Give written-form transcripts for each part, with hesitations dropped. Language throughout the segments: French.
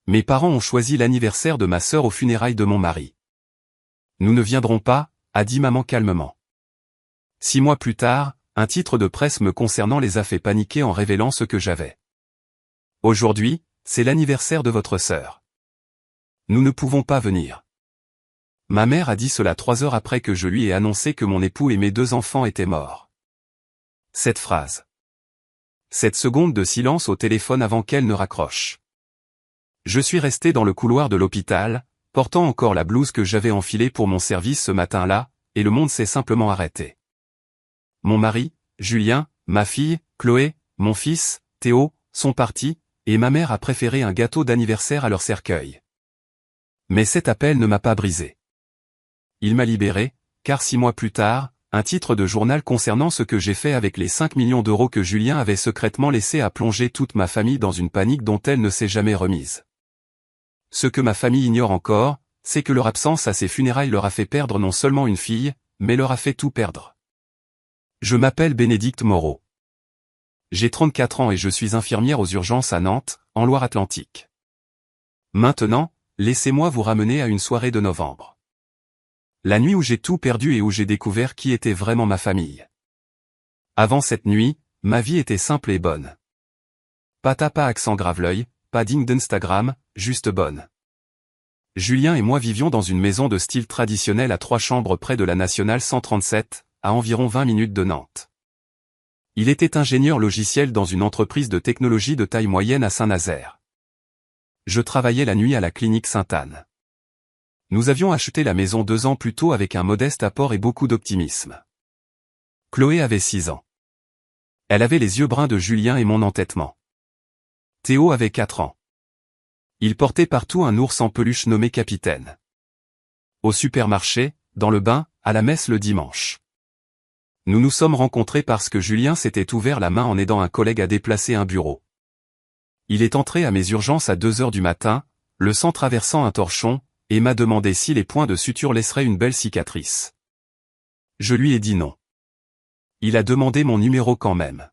Mes parents ont choisi l'anniversaire de ma sœur aux funérailles de mon mari. Nous ne viendrons pas, a dit maman calmement. 6 mois plus tard, un titre de presse me concernant les a fait paniquer en révélant ce que j'avais. Aujourd'hui, c'est l'anniversaire de votre sœur. Nous ne pouvons pas venir. Ma mère a dit cela 3 heures après que je lui ai annoncé que mon époux et mes 2 enfants étaient morts. Cette phrase. Cette seconde de silence au téléphone avant qu'elle ne raccroche. Je suis resté dans le couloir de l'hôpital, portant encore la blouse que j'avais enfilée pour mon service ce matin-là, et le monde s'est simplement arrêté. Mon mari, Julien, ma fille, Chloé, mon fils, Théo, sont partis, et ma mère a préféré un gâteau d'anniversaire à leur cercueil. Mais cet appel ne m'a pas brisé. Il m'a libéré, car 6 mois plus tard, un titre de journal concernant ce que j'ai fait avec les 5 millions d'euros que Julien avait secrètement laissés a plongé toute ma famille dans une panique dont elle ne s'est jamais remise. Ce que ma famille ignore encore, c'est que leur absence à ces funérailles leur a fait perdre non seulement une fille, mais leur a fait tout perdre. Je m'appelle Bénédicte Moreau. J'ai 34 ans et je suis infirmière aux urgences à Nantes, en Loire-Atlantique. Maintenant, laissez-moi vous ramener à une soirée de novembre. La nuit où j'ai tout perdu et où j'ai découvert qui était vraiment ma famille. Avant cette nuit, ma vie était simple et bonne. Pas accent grave-l'œil, pas digne d'Instagram, juste bonne. Julien et moi vivions dans une maison de style traditionnel à 3 chambres près de la Nationale 137, à environ 20 minutes de Nantes. Il était ingénieur logiciel dans une entreprise de technologie de taille moyenne à Saint-Nazaire. Je travaillais la nuit à la clinique Sainte-Anne. Nous avions acheté la maison 2 ans plus tôt avec un modeste apport et beaucoup d'optimisme. Chloé avait 6 ans. Elle avait les yeux bruns de Julien et mon entêtement. Théo avait 4 ans. Il portait partout un ours en peluche nommé Capitaine. Au supermarché, dans le bain, à la messe le dimanche. Nous nous sommes rencontrés parce que Julien s'était ouvert la main en aidant un collègue à déplacer un bureau. Il est entré à mes urgences à 2 heures du matin, le sang traversant un torchon, et m'a demandé si les points de suture laisseraient une belle cicatrice. Je lui ai dit non. Il a demandé mon numéro quand même.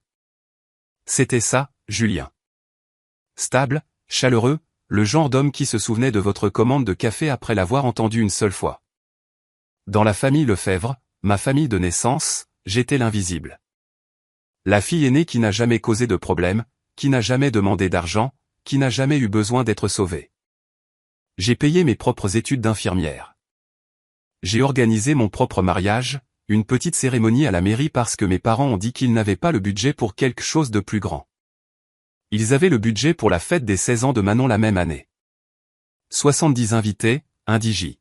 C'était ça, Julien. Stable, chaleureux, le genre d'homme qui se souvenait de votre commande de café après l'avoir entendu une seule fois. Dans la famille Lefebvre, ma famille de naissance, j'étais l'invisible. La fille aînée qui n'a jamais causé de problème, qui n'a jamais demandé d'argent, qui n'a jamais eu besoin d'être sauvée. J'ai payé mes propres études d'infirmière. J'ai organisé mon propre mariage, une petite cérémonie à la mairie parce que mes parents ont dit qu'ils n'avaient pas le budget pour quelque chose de plus grand. Ils avaient le budget pour la fête des 16 ans de Manon la même année. 70 invités, un DJ.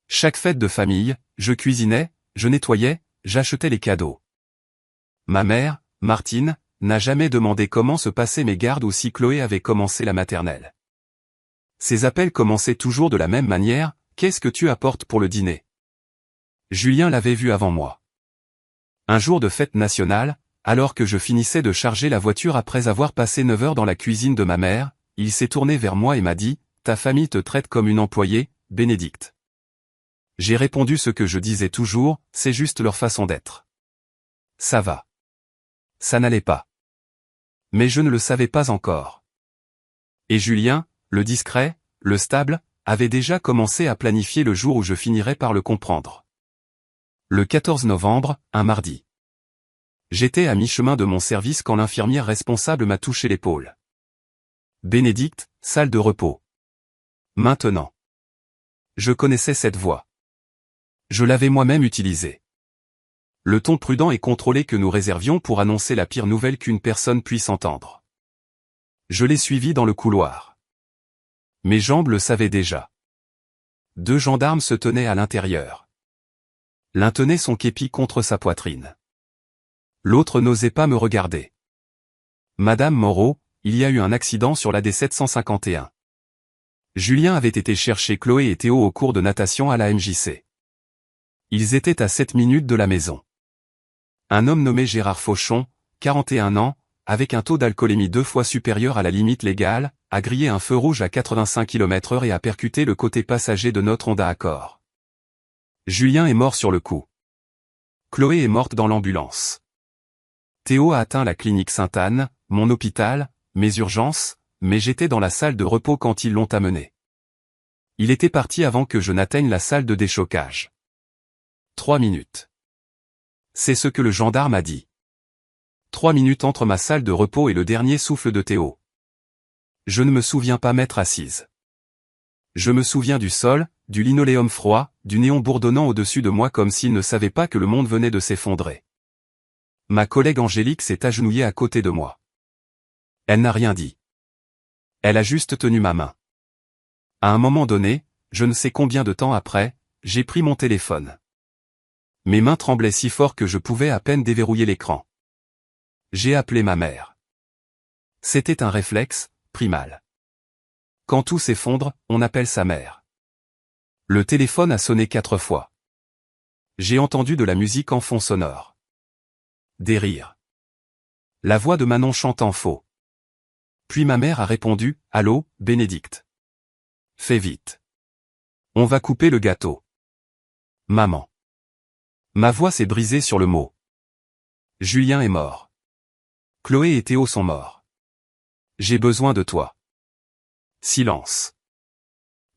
Chaque fête de famille, je cuisinais, je nettoyais, j'achetais les cadeaux. Ma mère, Martine, n'a jamais demandé comment se passaient mes gardes ou si Chloé avait commencé la maternelle. Ces appels commençaient toujours de la même manière, « Qu'est-ce que tu apportes pour le dîner ?» Julien l'avait vu avant moi. Un jour de fête nationale, alors que je finissais de charger la voiture après avoir passé 9 heures dans la cuisine de ma mère, il s'est tourné vers moi et m'a dit, « Ta famille te traite comme une employée, Bénédicte. » J'ai répondu ce que je disais toujours, c'est juste leur façon d'être. Ça va. Ça n'allait pas. Mais je ne le savais pas encore. Et Julien, le discret, le stable, avait déjà commencé à planifier le jour où je finirais par le comprendre. Le 14 novembre, un mardi. J'étais à mi-chemin de mon service quand l'infirmière responsable m'a touché l'épaule. Bénédicte, salle de repos. Maintenant. Je connaissais cette voix. Je l'avais moi-même utilisée. Le ton prudent et contrôlé que nous réservions pour annoncer la pire nouvelle qu'une personne puisse entendre. Je l'ai suivi dans le couloir. Mes jambes le savaient déjà. 2 gendarmes se tenaient à l'intérieur. L'un tenait son képi contre sa poitrine. L'autre n'osait pas me regarder. Madame Moreau, il y a eu un accident sur la D751. Julien avait été chercher Chloé et Théo au cours de natation à la MJC. Ils étaient à 7 minutes de la maison. Un homme nommé Gérard Fauchon, 41 ans, avec un taux d'alcoolémie 2 fois supérieur à la limite légale, a grillé un feu rouge à 85 km/h et a percuté le côté passager de notre Honda Accord. Julien est mort sur le coup. Chloé est morte dans l'ambulance. Théo a atteint la clinique Sainte-Anne, mon hôpital, mes urgences, mais j'étais dans la salle de repos quand ils l'ont amené. Il était parti avant que je n'atteigne la salle de déchocage. 3 minutes. C'est ce que le gendarme a dit. 3 minutes entre ma salle de repos et le dernier souffle de Théo. Je ne me souviens pas m'être assise. Je me souviens du sol, du linoléum froid, du néon bourdonnant au-dessus de moi comme s'il ne savait pas que le monde venait de s'effondrer. Ma collègue Angélique s'est agenouillée à côté de moi. Elle n'a rien dit. Elle a juste tenu ma main. À un moment donné, je ne sais combien de temps après, j'ai pris mon téléphone. Mes mains tremblaient si fort que je pouvais à peine déverrouiller l'écran. J'ai appelé ma mère. C'était un réflexe, primal. Quand tout s'effondre, on appelle sa mère. Le téléphone a sonné 4 fois. J'ai entendu de la musique en fond sonore. Des rires. La voix de Manon chantant faux. Puis ma mère a répondu, « Allô, Bénédicte. Fais vite. On va couper le gâteau. » Maman. Ma voix s'est brisée sur le mot. Julien est mort. Chloé et Théo sont morts. J'ai besoin de toi. Silence.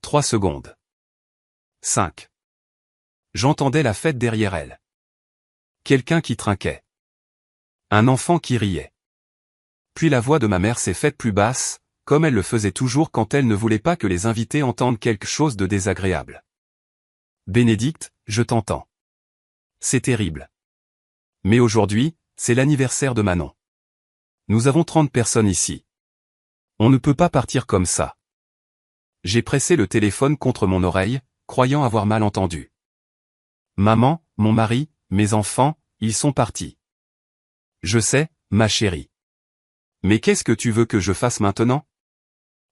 3 secondes. 5. J'entendais la fête derrière elle. Quelqu'un qui trinquait. Un enfant qui riait. Puis la voix de ma mère s'est faite plus basse, comme elle le faisait toujours quand elle ne voulait pas que les invités entendent quelque chose de désagréable. Bénédicte, je t'entends. C'est terrible. Mais aujourd'hui, c'est l'anniversaire de Manon. Nous avons 30 personnes ici. On ne peut pas partir comme ça. J'ai pressé le téléphone contre mon oreille, croyant avoir mal entendu. Maman, mon mari, mes enfants, ils sont partis. Je sais, ma chérie. Mais qu'est-ce que tu veux que je fasse maintenant?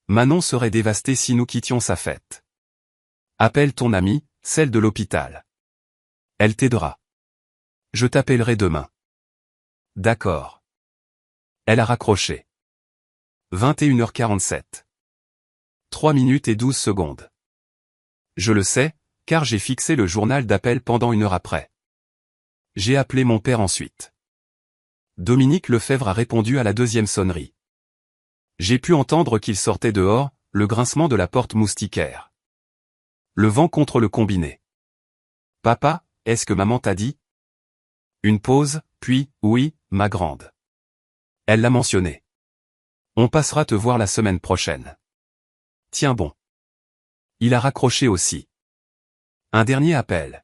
Manon serait dévastée si nous quittions sa fête. Appelle ton amie, celle de l'hôpital. Elle t'aidera. Je t'appellerai demain. D'accord. Elle a raccroché. 21h47. 3 minutes et 12 secondes. Je le sais, car j'ai fixé le journal d'appel pendant 1 heure après. J'ai appelé mon père ensuite. Dominique Lefebvre a répondu à la 2e sonnerie. J'ai pu entendre qu'il sortait dehors, le grincement de la porte moustiquaire. Le vent contre le combiné. Papa, est-ce que maman t'a dit? Une pause, puis, oui, ma grande. Elle l'a mentionné. On passera te voir la semaine prochaine. Tiens bon. Il a raccroché aussi. Un dernier appel.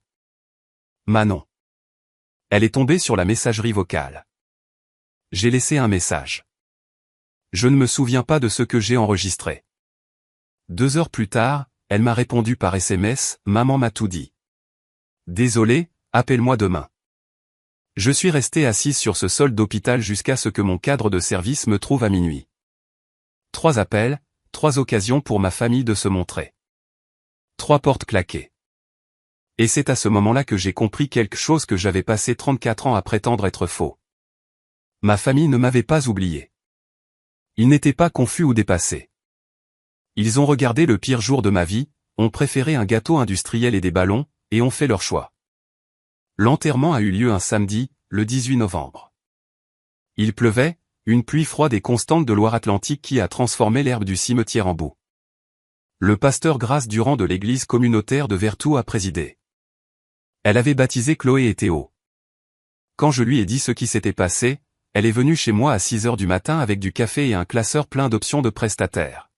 Manon. Elle est tombée sur la messagerie vocale. J'ai laissé un message. Je ne me souviens pas de ce que j'ai enregistré. 2 heures plus tard, elle m'a répondu par SMS, « Maman m'a tout dit. Désolé, appelle-moi demain. » Je suis resté assise sur ce sol d'hôpital jusqu'à ce que mon cadre de service me trouve à minuit. 3 appels, 3 occasions pour ma famille de se montrer. 3 portes claquées. Et c'est à ce moment-là que j'ai compris quelque chose que j'avais passé 34 ans à prétendre être faux. Ma famille ne m'avait pas oublié. Ils n'étaient pas confus ou dépassés. Ils ont regardé le pire jour de ma vie, ont préféré un gâteau industriel et des ballons, et ont fait leur choix. L'enterrement a eu lieu un samedi, le 18 novembre. Il pleuvait, une pluie froide et constante de Loire-Atlantique qui a transformé l'herbe du cimetière en boue. Le pasteur Grace Durand de l'église communautaire de Vertou a présidé. Elle avait baptisé Chloé et Théo. Quand je lui ai dit ce qui s'était passé, elle est venue chez moi à 6 heures du matin avec du café et un classeur plein d'options de prestataires.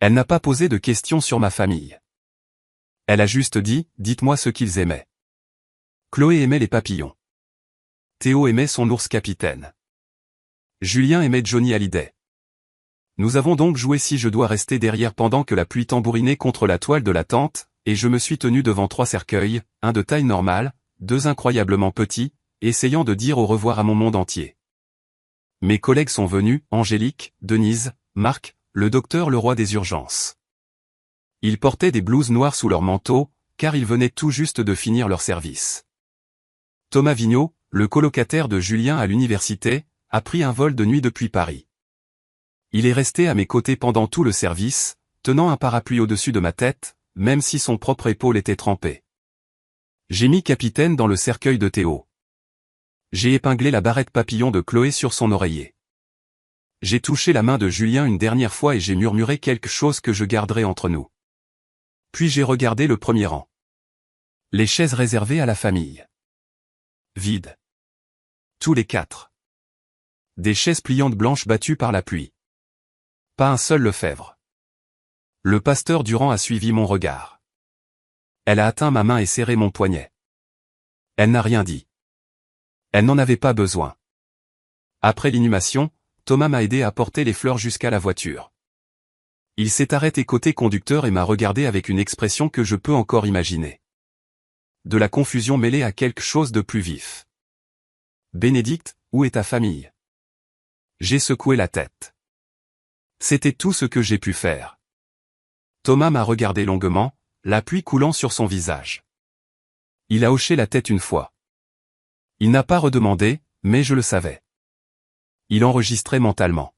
Elle n'a pas posé de questions sur ma famille. Elle a juste dit, dites-moi ce qu'ils aimaient. Chloé aimait les papillons. Théo aimait son ours capitaine. Julien aimait Johnny Hallyday. Nous avons donc joué si je dois rester derrière pendant que la pluie tambourinait contre la toile de la tente, et je me suis tenu devant 3 cercueils, un de taille normale, 2 incroyablement petits, essayant de dire au revoir à mon monde entier. Mes collègues sont venus, Angélique, Denise, Marc, le docteur le roi des urgences. Ils portaient des blouses noires sous leur manteau, car ils venaient tout juste de finir leur service. Thomas Vigneault, le colocataire de Julien à l'université, a pris un vol de nuit depuis Paris. Il est resté à mes côtés pendant tout le service, tenant un parapluie au-dessus de ma tête, même si son propre épaule était trempée. J'ai mis capitaine dans le cercueil de Théo. J'ai épinglé la barrette papillon de Chloé sur son oreiller. J'ai touché la main de Julien une dernière fois et j'ai murmuré quelque chose que je garderai entre nous. Puis j'ai regardé le premier rang. Les chaises réservées à la famille. Vides. Tous les 4. Des chaises pliantes blanches battues par la pluie. Pas un seul Lefebvre. Le pasteur Durand a suivi mon regard. Elle a atteint ma main et serré mon poignet. Elle n'a rien dit. Elle n'en avait pas besoin. Après l'inhumation, Thomas m'a aidé à porter les fleurs jusqu'à la voiture. Il s'est arrêté côté conducteur et m'a regardé avec une expression que je peux encore imaginer. De la confusion mêlée à quelque chose de plus vif. Bénédicte, où est ta famille? J'ai secoué la tête. C'était tout ce que j'ai pu faire. Thomas m'a regardé longuement, la pluie coulant sur son visage. Il a hoché la tête une fois. Il n'a pas redemandé, mais je le savais. Il enregistrait mentalement.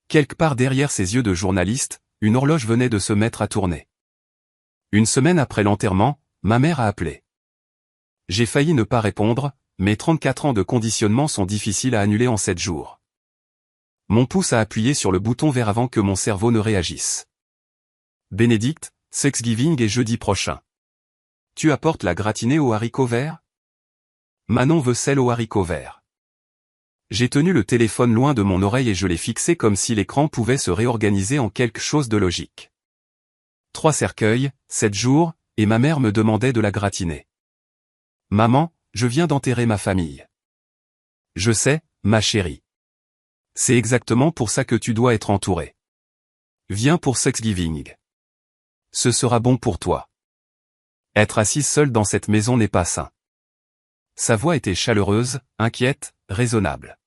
Quelque part derrière ses yeux de journaliste, une horloge venait de se mettre à tourner. Une semaine après l'enterrement, ma mère a appelé. J'ai failli ne pas répondre, mais 34 ans de conditionnement sont difficiles à annuler en 7 jours. Mon pouce a appuyé sur le bouton vert avant que mon cerveau ne réagisse. Bénédicte, Thanksgiving est jeudi prochain. Tu apportes la gratinée aux haricots verts? Manon veut celle aux haricots verts. J'ai tenu le téléphone loin de mon oreille et je l'ai fixé comme si l'écran pouvait se réorganiser en quelque chose de logique. 3 cercueils, 7 jours, et ma mère me demandait de la gratiner. Maman, je viens d'enterrer ma famille. Je sais, ma chérie. C'est exactement pour ça que tu dois être entourée. Viens pour Thanksgiving. Ce sera bon pour toi. Être assise seule dans cette maison n'est pas sain. Sa voix était chaleureuse, inquiète, raisonnable.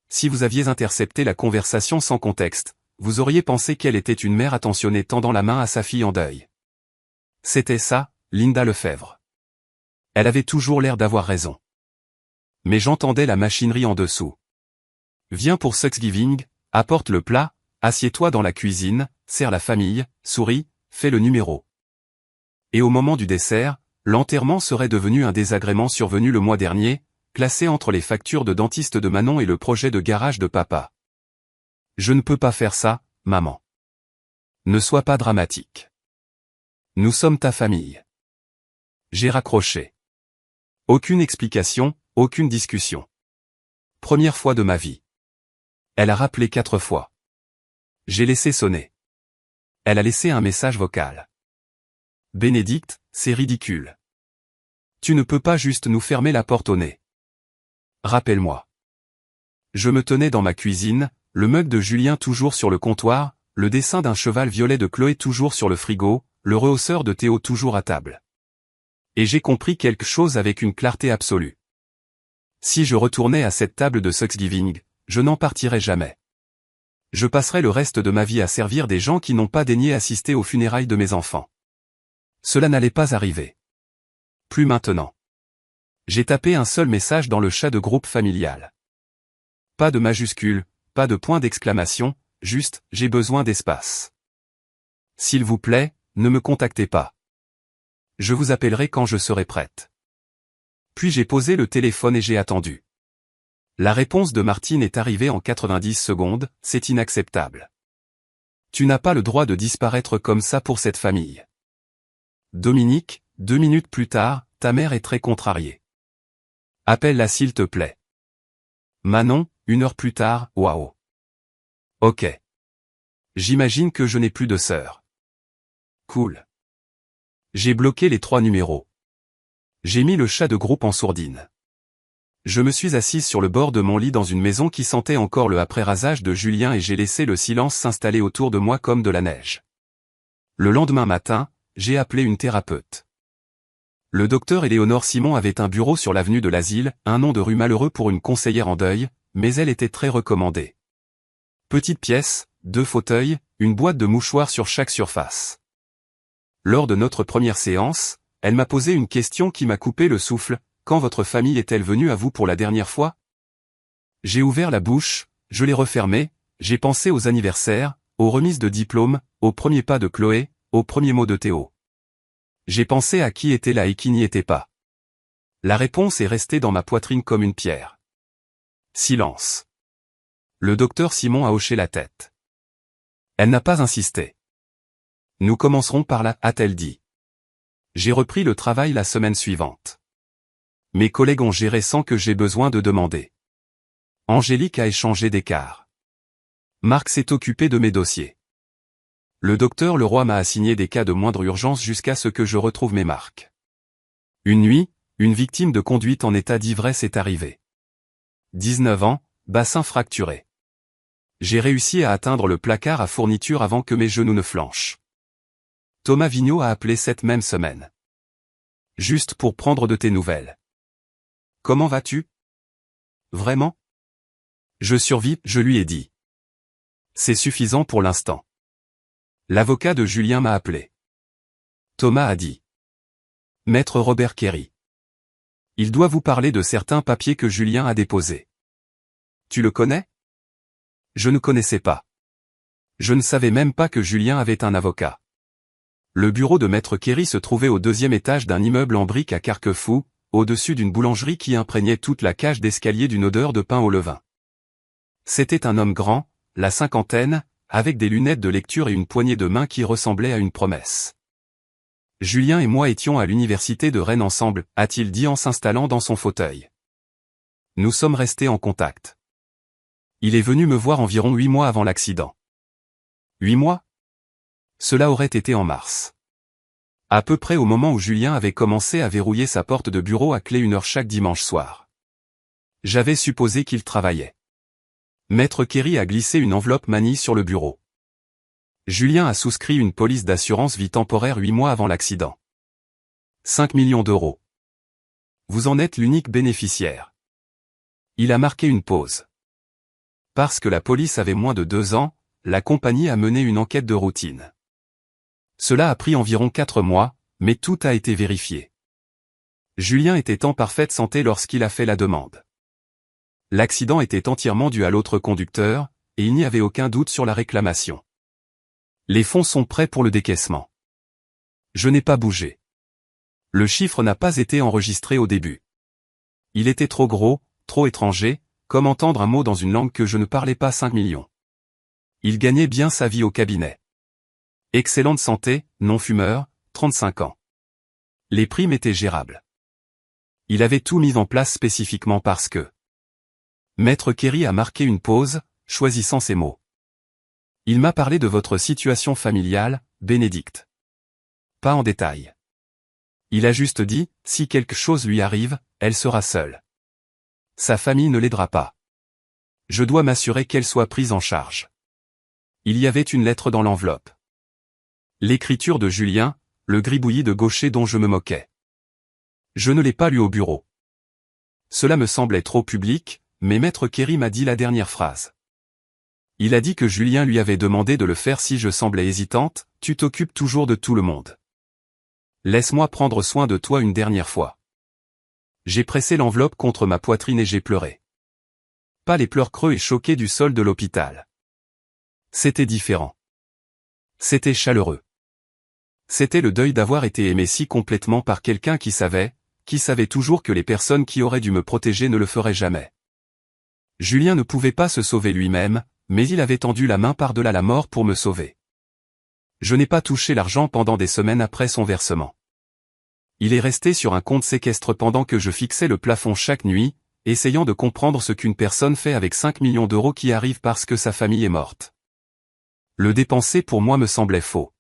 Si vous aviez intercepté la conversation sans contexte, vous auriez pensé qu'elle était une mère attentionnée tendant la main à sa fille en deuil. C'était ça, Linda Lefebvre. Elle avait toujours l'air d'avoir raison. Mais j'entendais la machinerie en dessous. Viens pour Thanksgiving, apporte le plat, assieds-toi dans la cuisine, serre la famille, souris, fais le numéro. Et au moment du dessert, l'enterrement serait devenu un désagrément survenu le mois dernier, classé entre les factures de dentiste de Manon et le projet de garage de papa. Je ne peux pas faire ça, maman. Ne sois pas dramatique. Nous sommes ta famille. J'ai raccroché. Aucune explication, aucune discussion. Première fois de ma vie. Elle a rappelé 4 fois. J'ai laissé sonner. Elle a laissé un message vocal. Bénédicte, c'est ridicule. Tu ne peux pas juste nous fermer la porte au nez. Rappelle-moi. Je me tenais dans ma cuisine, le mug de Julien toujours sur le comptoir, le dessin d'un cheval violet de Chloé toujours sur le frigo, le rehausseur de Théo toujours à table. Et j'ai compris quelque chose avec une clarté absolue. Si je retournais à cette table de Thanksgiving, je n'en partirais jamais. Je passerais le reste de ma vie à servir des gens qui n'ont pas daigné assister aux funérailles de mes enfants. Cela n'allait pas arriver. Plus maintenant. J'ai tapé un seul message dans le chat de groupe familial. Pas de majuscule, pas de point d'exclamation, juste « j'ai besoin d'espace ». S'il vous plaît, ne me contactez pas. Je vous appellerai quand je serai prête. Puis j'ai posé le téléphone et j'ai attendu. La réponse de Martine est arrivée en 90 secondes, c'est inacceptable. Tu n'as pas le droit de disparaître comme ça pour cette famille. Dominique, 2 minutes plus tard, ta mère est très contrariée. Appelle-la s'il te plaît. Manon, 1 heure plus tard, waouh. Ok. J'imagine que je n'ai plus de sœur. Cool. J'ai bloqué les 3 numéros. J'ai mis le chat de groupe en sourdine. Je me suis assise sur le bord de mon lit dans une maison qui sentait encore le après-rasage de Julien et j'ai laissé le silence s'installer autour de moi comme de la neige. Le lendemain matin, j'ai appelé une thérapeute. Le docteur Éléonore Simon avait un bureau sur l'avenue de l'Asile, un nom de rue malheureux pour une conseillère en deuil, mais elle était très recommandée. Petite pièce, 2 fauteuils, une boîte de mouchoirs sur chaque surface. Lors de notre première séance, elle m'a posé une question qui m'a coupé le souffle. Quand votre famille est-elle venue à vous pour la dernière fois? J'ai ouvert la bouche, je l'ai refermée, j'ai pensé aux anniversaires, aux remises de diplômes, aux premiers pas de Chloé, aux premiers mots de Théo. J'ai pensé à qui était là et qui n'y était pas. La réponse est restée dans ma poitrine comme une pierre. Silence. Le docteur Simon a hoché la tête. Elle n'a pas insisté. Nous commencerons par là, a-t-elle dit. J'ai repris le travail la semaine suivante. Mes collègues ont géré sans que j'aie besoin de demander. Angélique a échangé des quarts. Marc s'est occupé de mes dossiers. Le docteur Leroy m'a assigné des cas de moindre urgence jusqu'à ce que je retrouve mes marques. Une nuit, une victime de conduite en état d'ivresse est arrivée. 19 ans, bassin fracturé. J'ai réussi à atteindre le placard à fourniture avant que mes genoux ne flanchent. Thomas Vigneault a appelé cette même semaine. Juste pour prendre de tes nouvelles. Comment vas-tu? Vraiment? Je survis, je lui ai dit. C'est suffisant pour l'instant. L'avocat de Julien m'a appelé. Thomas a dit. Maître Robert Kerry. Il doit vous parler de certains papiers que Julien a déposés. Tu le connais? Je ne connaissais pas. Je ne savais même pas que Julien avait un avocat. Le bureau de Maître Kerry se trouvait au 2e étage d'un immeuble en briques à Carquefou, au-dessus d'une boulangerie qui imprégnait toute la cage d'escalier d'une odeur de pain au levain. C'était un homme grand, la cinquantaine, avec des lunettes de lecture et une poignée de main qui ressemblait à une promesse. Julien et moi étions à l'université de Rennes ensemble, a-t-il dit en s'installant dans son fauteuil. Nous sommes restés en contact. Il est venu me voir environ 8 mois avant l'accident. 8 mois? Cela aurait été en mars. À peu près au moment où Julien avait commencé à verrouiller sa porte de bureau à clé 1 heure chaque dimanche soir. J'avais supposé qu'il travaillait. Maître Kerry a glissé une enveloppe manille sur le bureau. Julien a souscrit une police d'assurance vie temporaire 8 mois avant l'accident. 5 millions d'euros. Vous en êtes l'unique bénéficiaire. Il a marqué une pause. Parce que la police avait moins de 2 ans, la compagnie a mené une enquête de routine. Cela a pris environ 4 mois, mais tout a été vérifié. Julien était en parfaite santé lorsqu'il a fait la demande. L'accident était entièrement dû à l'autre conducteur, et il n'y avait aucun doute sur la réclamation. Les fonds sont prêts pour le décaissement. Je n'ai pas bougé. Le chiffre n'a pas été enregistré au début. Il était trop gros, trop étranger, comme entendre un mot dans une langue que je ne parlais pas. 5 millions. Il gagnait bien sa vie au cabinet. Excellente santé, non-fumeur, 35 ans. Les primes étaient gérables. Il avait tout mis en place spécifiquement parce que... Maître Kerry a marqué une pause, choisissant ses mots. Il m'a parlé de votre situation familiale, Bénédicte. Pas en détail. Il a juste dit, si quelque chose lui arrive, elle sera seule. Sa famille ne l'aidera pas. Je dois m'assurer qu'elle soit prise en charge. Il y avait une lettre dans l'enveloppe. L'écriture de Julien, le gribouillis de gaucher dont je me moquais. Je ne l'ai pas lu au bureau. Cela me semblait trop public, mais Maître Kerry m'a dit la dernière phrase. Il a dit que Julien lui avait demandé de le faire si je semblais hésitante, tu t'occupes toujours de tout le monde. Laisse-moi prendre soin de toi une dernière fois. J'ai pressé l'enveloppe contre ma poitrine et j'ai pleuré. Pas les pleurs creux et choqués du sol de l'hôpital. C'était différent. C'était chaleureux. C'était le deuil d'avoir été aimé si complètement par quelqu'un qui savait toujours que les personnes qui auraient dû me protéger ne le feraient jamais. Julien ne pouvait pas se sauver lui-même, mais il avait tendu la main par-delà la mort pour me sauver. Je n'ai pas touché l'argent pendant des semaines après son versement. Il est resté sur un compte séquestre pendant que je fixais le plafond chaque nuit, essayant de comprendre ce qu'une personne fait avec 5 millions d'euros qui arrivent parce que sa famille est morte. Le dépenser pour moi me semblait faux.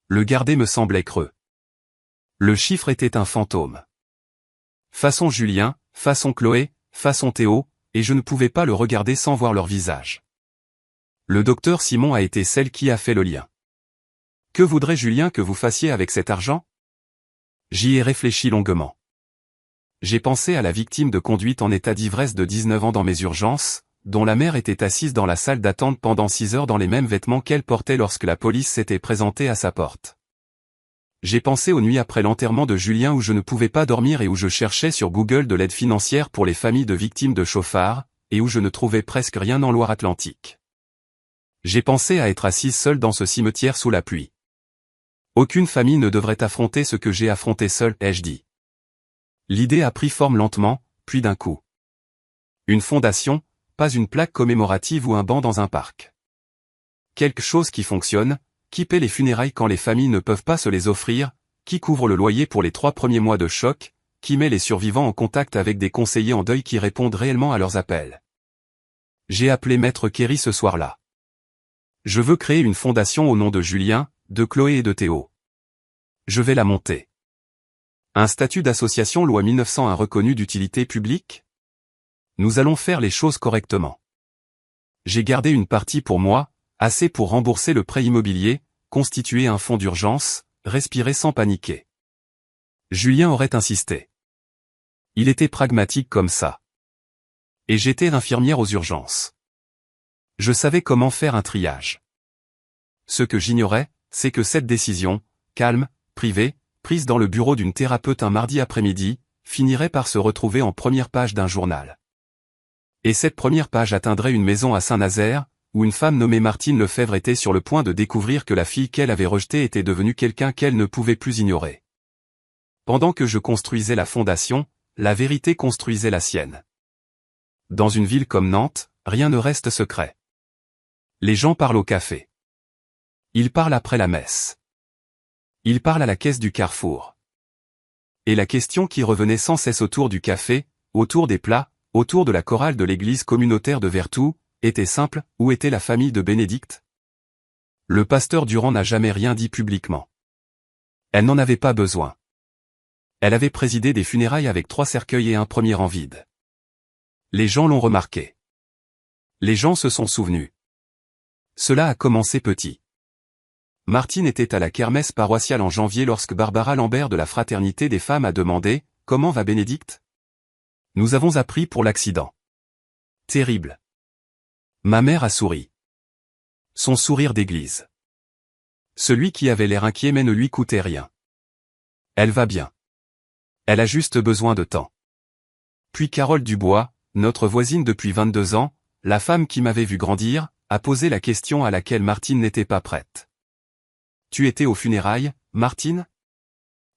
Le garder me semblait creux. Le chiffre était un fantôme. Façon Julien, façon Chloé, façon Théo, et je ne pouvais pas le regarder sans voir leur visage. Le docteur Simon a été celle qui a fait le lien. Que voudrait Julien que vous fassiez avec cet argent? J'y ai réfléchi longuement. J'ai pensé à la victime de conduite en état d'ivresse de 19 ans dans mes urgences, dont la mère était assise dans la salle d'attente pendant 6 heures dans les mêmes vêtements qu'elle portait lorsque la police s'était présentée à sa porte. J'ai pensé aux nuits après l'enterrement de Julien où je ne pouvais pas dormir et où je cherchais sur Google de l'aide financière pour les familles de victimes de chauffards, et où je ne trouvais presque rien en Loire-Atlantique. J'ai pensé à être assise seule dans ce cimetière sous la pluie. Aucune famille ne devrait affronter ce que j'ai affronté seule, ai-je dit. L'idée a pris forme lentement, puis d'un coup. Une fondation, pas une plaque commémorative ou un banc dans un parc. Quelque chose qui fonctionne, qui paie les funérailles quand les familles ne peuvent pas se les offrir, qui couvre le loyer pour les 3 premiers mois de choc, qui met les survivants en contact avec des conseillers en deuil qui répondent réellement à leurs appels. J'ai appelé Maître Kerry ce soir-là. Je veux créer une fondation au nom de Julien, de Chloé et de Théo. Je vais la monter. Un statut d'association loi 1901 reconnu d'utilité publique? Nous allons faire les choses correctement. J'ai gardé une partie pour moi, assez pour rembourser le prêt immobilier, constituer un fonds d'urgence, respirer sans paniquer. Julien aurait insisté. Il était pragmatique comme ça. Et j'étais infirmière aux urgences. Je savais comment faire un triage. Ce que j'ignorais, c'est que cette décision, calme, privée, prise dans le bureau d'une thérapeute un mardi après-midi, finirait par se retrouver en première page d'un journal. Et cette première page atteindrait une maison à Saint-Nazaire, où une femme nommée Martine Lefebvre était sur le point de découvrir que la fille qu'elle avait rejetée était devenue quelqu'un qu'elle ne pouvait plus ignorer. Pendant que je construisais la fondation, la vérité construisait la sienne. Dans une ville comme Nantes, rien ne reste secret. Les gens parlent au café. Ils parlent après la messe. Ils parlent à la caisse du Carrefour. Et la question qui revenait sans cesse autour du café, autour des plats, autour de la chorale de l'église communautaire de Vertou, était simple: où était la famille de Bénédicte? Le pasteur Durand n'a jamais rien dit publiquement. Elle n'en avait pas besoin. Elle avait présidé des funérailles avec 3 cercueils et un premier rang vide. Les gens l'ont remarqué. Les gens se sont souvenus. Cela a commencé petit. Martine était à la kermesse paroissiale en janvier lorsque Barbara Lambert de la Fraternité des Femmes a demandé « Comment va Bénédicte ?» Nous avons appris pour l'accident. Terrible. Ma mère a souri. Son sourire d'église. Celui qui avait l'air inquiet mais ne lui coûtait rien. Elle va bien. Elle a juste besoin de temps. Puis Carole Dubois, notre voisine depuis 22 ans, la femme qui m'avait vu grandir, a posé la question à laquelle Martine n'était pas prête. Tu étais aux funérailles, Martine?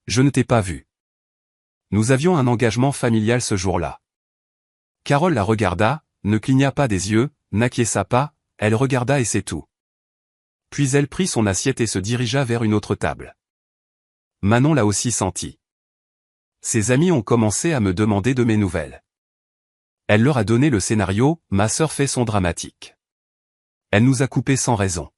Je ne t'ai pas vue. Nous avions un engagement familial ce jour-là. Carole la regarda, ne cligna pas des yeux, n'acquiesça pas, elle regarda et c'est tout. Puis elle prit son assiette et se dirigea vers une autre table. Manon l'a aussi senti. Ses amis ont commencé à me demander de mes nouvelles. Elle leur a donné le scénario, ma sœur fait son dramatique. Elle nous a coupés sans raison.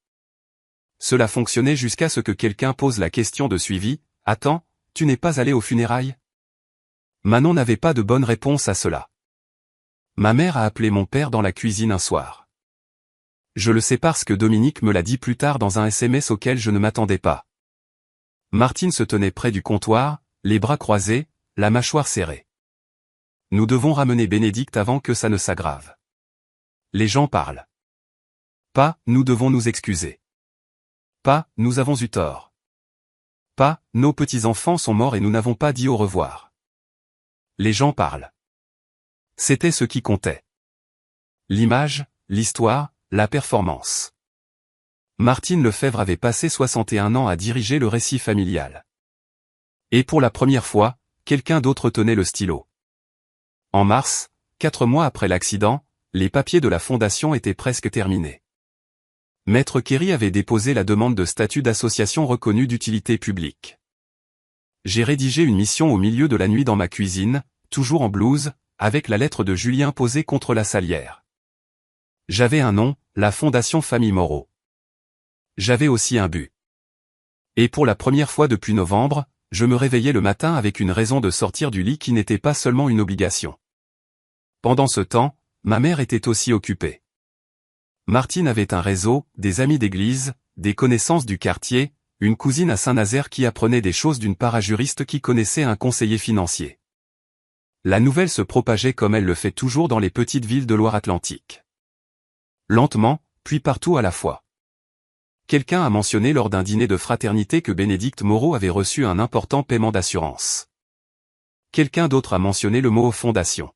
Cela fonctionnait jusqu'à ce que quelqu'un pose la question de suivi, « Attends, tu n'es pas allé aux funérailles ?» Manon n'avait pas de bonne réponse à cela. Ma mère a appelé mon père dans la cuisine un soir. Je le sais parce que Dominique me l'a dit plus tard dans un SMS auquel je ne m'attendais pas. Martine se tenait près du comptoir, les bras croisés, la mâchoire serrée. Nous devons ramener Bénédicte avant que ça ne s'aggrave. Les gens parlent. Pas, nous devons nous excuser. Pas, nous avons eu tort. Pas, nos petits-enfants sont morts et nous n'avons pas dit au revoir. Les gens parlent. C'était ce qui comptait. L'image, l'histoire, la performance. Martine Lefebvre avait passé 61 ans à diriger le récit familial. Et pour la première fois, quelqu'un d'autre tenait le stylo. En mars, 4 mois après l'accident, les papiers de la fondation étaient presque terminés. Maître Kerry avait déposé la demande de statut d'association reconnue d'utilité publique. J'ai rédigé une mission au milieu de la nuit dans ma cuisine, toujours en blouse, avec la lettre de Julien posée contre la salière. J'avais un nom, la Fondation Famille Moreau. J'avais aussi un but. Et pour la première fois depuis novembre, je me réveillais le matin avec une raison de sortir du lit qui n'était pas seulement une obligation. Pendant ce temps, ma mère était aussi occupée. Martine avait un réseau, des amis d'église, des connaissances du quartier, une cousine à Saint-Nazaire qui apprenait des choses d'une parajuriste qui connaissait un conseiller financier. La nouvelle se propageait comme elle le fait toujours dans les petites villes de Loire-Atlantique. Lentement, puis partout à la fois. Quelqu'un a mentionné lors d'un dîner de fraternité que Bénédicte Moreau avait reçu un important paiement d'assurance. Quelqu'un d'autre a mentionné le mot « fondation ».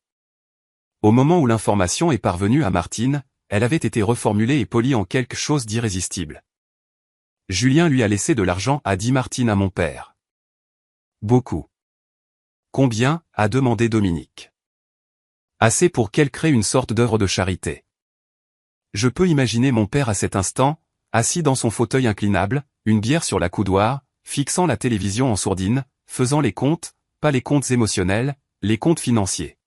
Au moment où l'information est parvenue à Martine, elle avait été reformulée et polie en quelque chose d'irrésistible. Julien lui a laissé de l'argent, a dit Martine à mon père. Beaucoup. Combien, a demandé Dominique. Assez pour qu'elle crée une sorte d'œuvre de charité. Je peux imaginer mon père à cet instant, assis dans son fauteuil inclinable, une bière sur la coudoir, fixant la télévision en sourdine, faisant les comptes, pas les comptes émotionnels, les comptes financiers.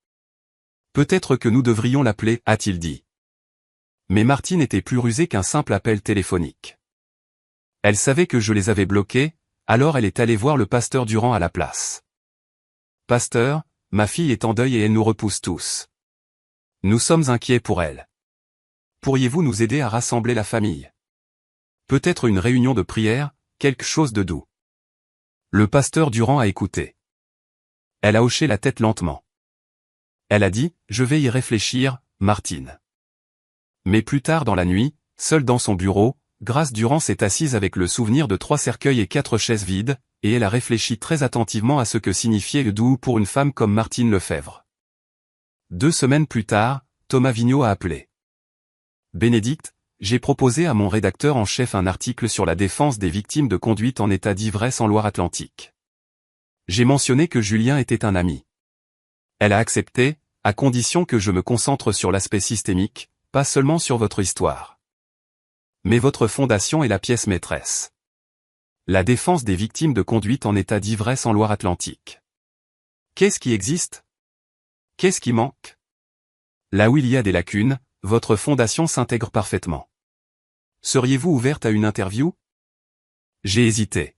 Peut-être que nous devrions l'appeler, a-t-il dit. Mais Martine était plus rusée qu'un simple appel téléphonique. Elle savait que je les avais bloqués, alors elle est allée voir le pasteur Durand à la place. Pasteur, ma fille est en deuil et elle nous repousse tous. Nous sommes inquiets pour elle. Pourriez-vous nous aider à rassembler la famille? Peut-être une réunion de prière, quelque chose de doux. Le pasteur Durand a écouté. Elle a hoché la tête lentement. Elle a dit, je vais y réfléchir, Martine. Mais plus tard dans la nuit, seule dans son bureau, Grâce Durand s'est assise avec le souvenir de 3 cercueils et 4 chaises vides, et elle a réfléchi très attentivement à ce que signifiait le doux pour une femme comme Martine Lefebvre. 2 semaines plus tard, Thomas Vigneault a appelé. Bénédicte, j'ai proposé à mon rédacteur en chef un article sur la défense des victimes de conduite en état d'ivresse en Loire-Atlantique. J'ai mentionné que Julien était un ami. Elle a accepté, à condition que je me concentre sur l'aspect systémique, pas seulement sur votre histoire. Mais votre fondation est la pièce maîtresse. La défense des victimes de conduite en état d'ivresse en Loire-Atlantique. Qu'est-ce qui existe? Qu'est-ce qui manque? Là où il y a des lacunes, votre fondation s'intègre parfaitement. Seriez-vous ouverte à une interview? J'ai hésité.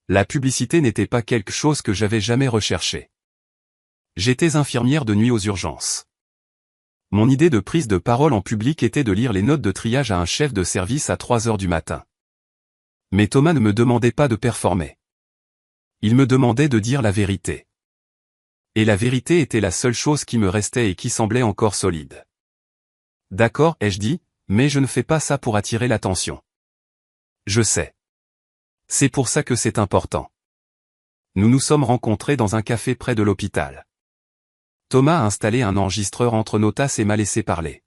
La publicité n'était pas quelque chose que j'avais jamais recherché. J'étais infirmière de nuit aux urgences. Mon idée de prise de parole en public était de lire les notes de triage à un chef de service à 3 heures du matin. Mais Thomas ne me demandait pas de performer. Il me demandait de dire la vérité. Et la vérité était la seule chose qui me restait et qui semblait encore solide. D'accord, ai-je dit, mais je ne fais pas ça pour attirer l'attention. Je sais. C'est pour ça que c'est important. Nous nous sommes rencontrés dans un café près de l'hôpital. Thomas a installé un enregistreur entre nos tasses et m'a laissé parler.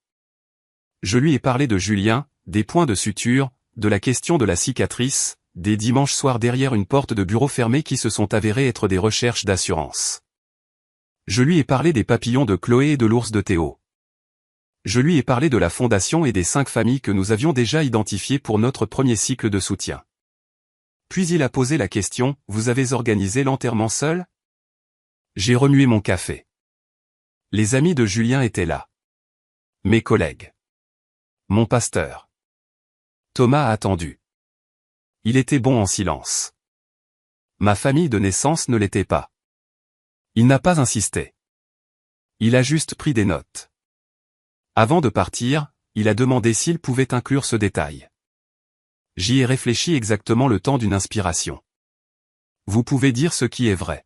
Je lui ai parlé de Julien, des points de suture, de la question de la cicatrice, des dimanches soirs derrière une porte de bureau fermée qui se sont avérés être des recherches d'assurance. Je lui ai parlé des papillons de Chloé et de l'ours de Théo. Je lui ai parlé de la fondation et des 5 familles que nous avions déjà identifiées pour notre premier cycle de soutien. Puis il a posé la question, vous avez organisé l'enterrement seul? J'ai remué mon café. Les amis de Julien étaient là. Mes collègues. Mon pasteur. Thomas a attendu. Il était bon en silence. Ma famille de naissance ne l'était pas. Il n'a pas insisté. Il a juste pris des notes. Avant de partir, il a demandé s'il pouvait inclure ce détail. J'y ai réfléchi exactement le temps d'une inspiration. Vous pouvez dire ce qui est vrai.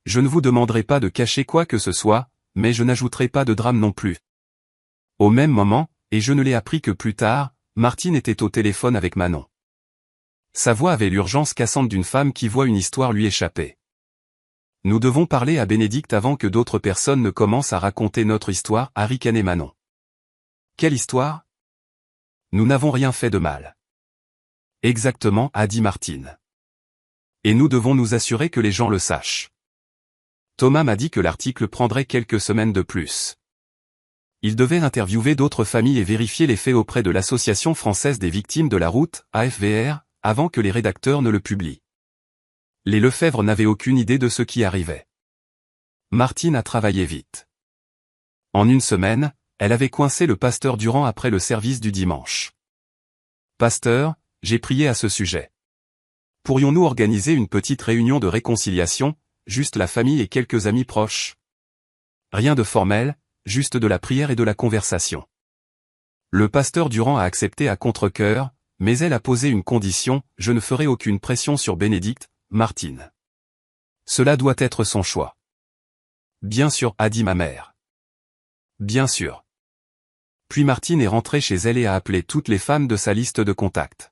Je ne vous demanderai pas de cacher quoi que ce soit, mais je n'ajouterai pas de drame non plus. Au même moment, et je ne l'ai appris que plus tard, Martine était au téléphone avec Manon. Sa voix avait l'urgence cassante d'une femme qui voit une histoire lui échapper. Nous devons parler à Bénédicte avant que d'autres personnes ne commencent à raconter notre histoire, a ricané Manon. Quelle histoire? Nous n'avons rien fait de mal. Exactement, a dit Martine. Et nous devons nous assurer que les gens le sachent. Thomas m'a dit que l'article prendrait quelques semaines de plus. Il devait interviewer d'autres familles et vérifier les faits auprès de l'Association française des victimes de la route, AFVR, avant que les rédacteurs ne le publient. Les Lefebvre n'avaient aucune idée de ce qui arrivait. Martine a travaillé vite. En une semaine, elle avait coincé le pasteur Durand après le service du dimanche. Pasteur, j'ai prié à ce sujet. Pourrions-nous organiser une petite réunion de réconciliation, juste la famille et quelques amis proches? Rien de formel, juste de la prière et de la conversation. Le pasteur Durand a accepté à contre-cœur, mais elle a posé une condition, je ne ferai aucune pression sur Bénédicte, Martine. Cela doit être son choix. Bien sûr, a dit ma mère. Bien sûr. Puis Martine est rentrée chez elle et a appelé toutes les femmes de sa liste de contacts.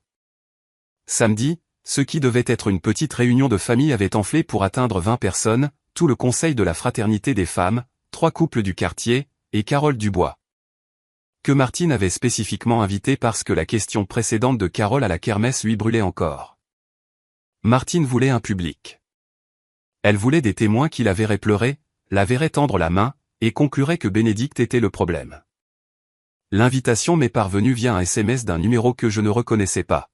Samedi, ce qui devait être une petite réunion de famille avait enflé pour atteindre 20 personnes, tout le conseil de la fraternité des femmes, 3 couples du quartier, et Carole Dubois. Que Martine avait spécifiquement invité parce que la question précédente de Carole à la kermesse lui brûlait encore. Martine voulait un public. Elle voulait des témoins qui la verraient pleurer, la verraient tendre la main, et conclurait que Bénédicte était le problème. L'invitation m'est parvenue via un SMS d'un numéro que je ne reconnaissais pas.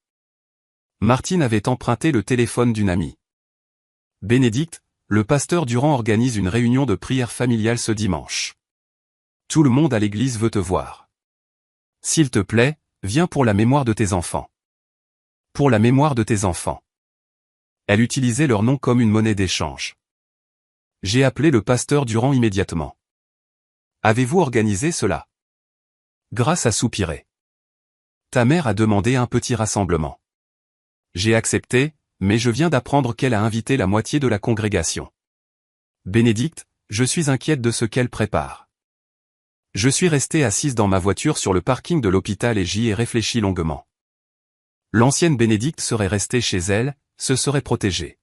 Martine avait emprunté le téléphone d'une amie. Bénédicte, le pasteur Durand organise une réunion de prière familiale ce dimanche. Tout le monde à l'église veut te voir. S'il te plaît, viens pour la mémoire de tes enfants. Pour la mémoire de tes enfants. Elle utilisait leur nom comme une monnaie d'échange. J'ai appelé le pasteur Durand immédiatement. Avez-vous organisé cela? Grâce a soupiré. Ta mère a demandé un petit rassemblement. J'ai accepté, mais je viens d'apprendre qu'elle a invité la moitié de la congrégation. Bénédicte, je suis inquiète de ce qu'elle prépare. Je suis restée assise dans ma voiture sur le parking de l'hôpital et j'y ai réfléchi longuement. L'ancienne Bénédicte serait restée chez elle, se serait protégée.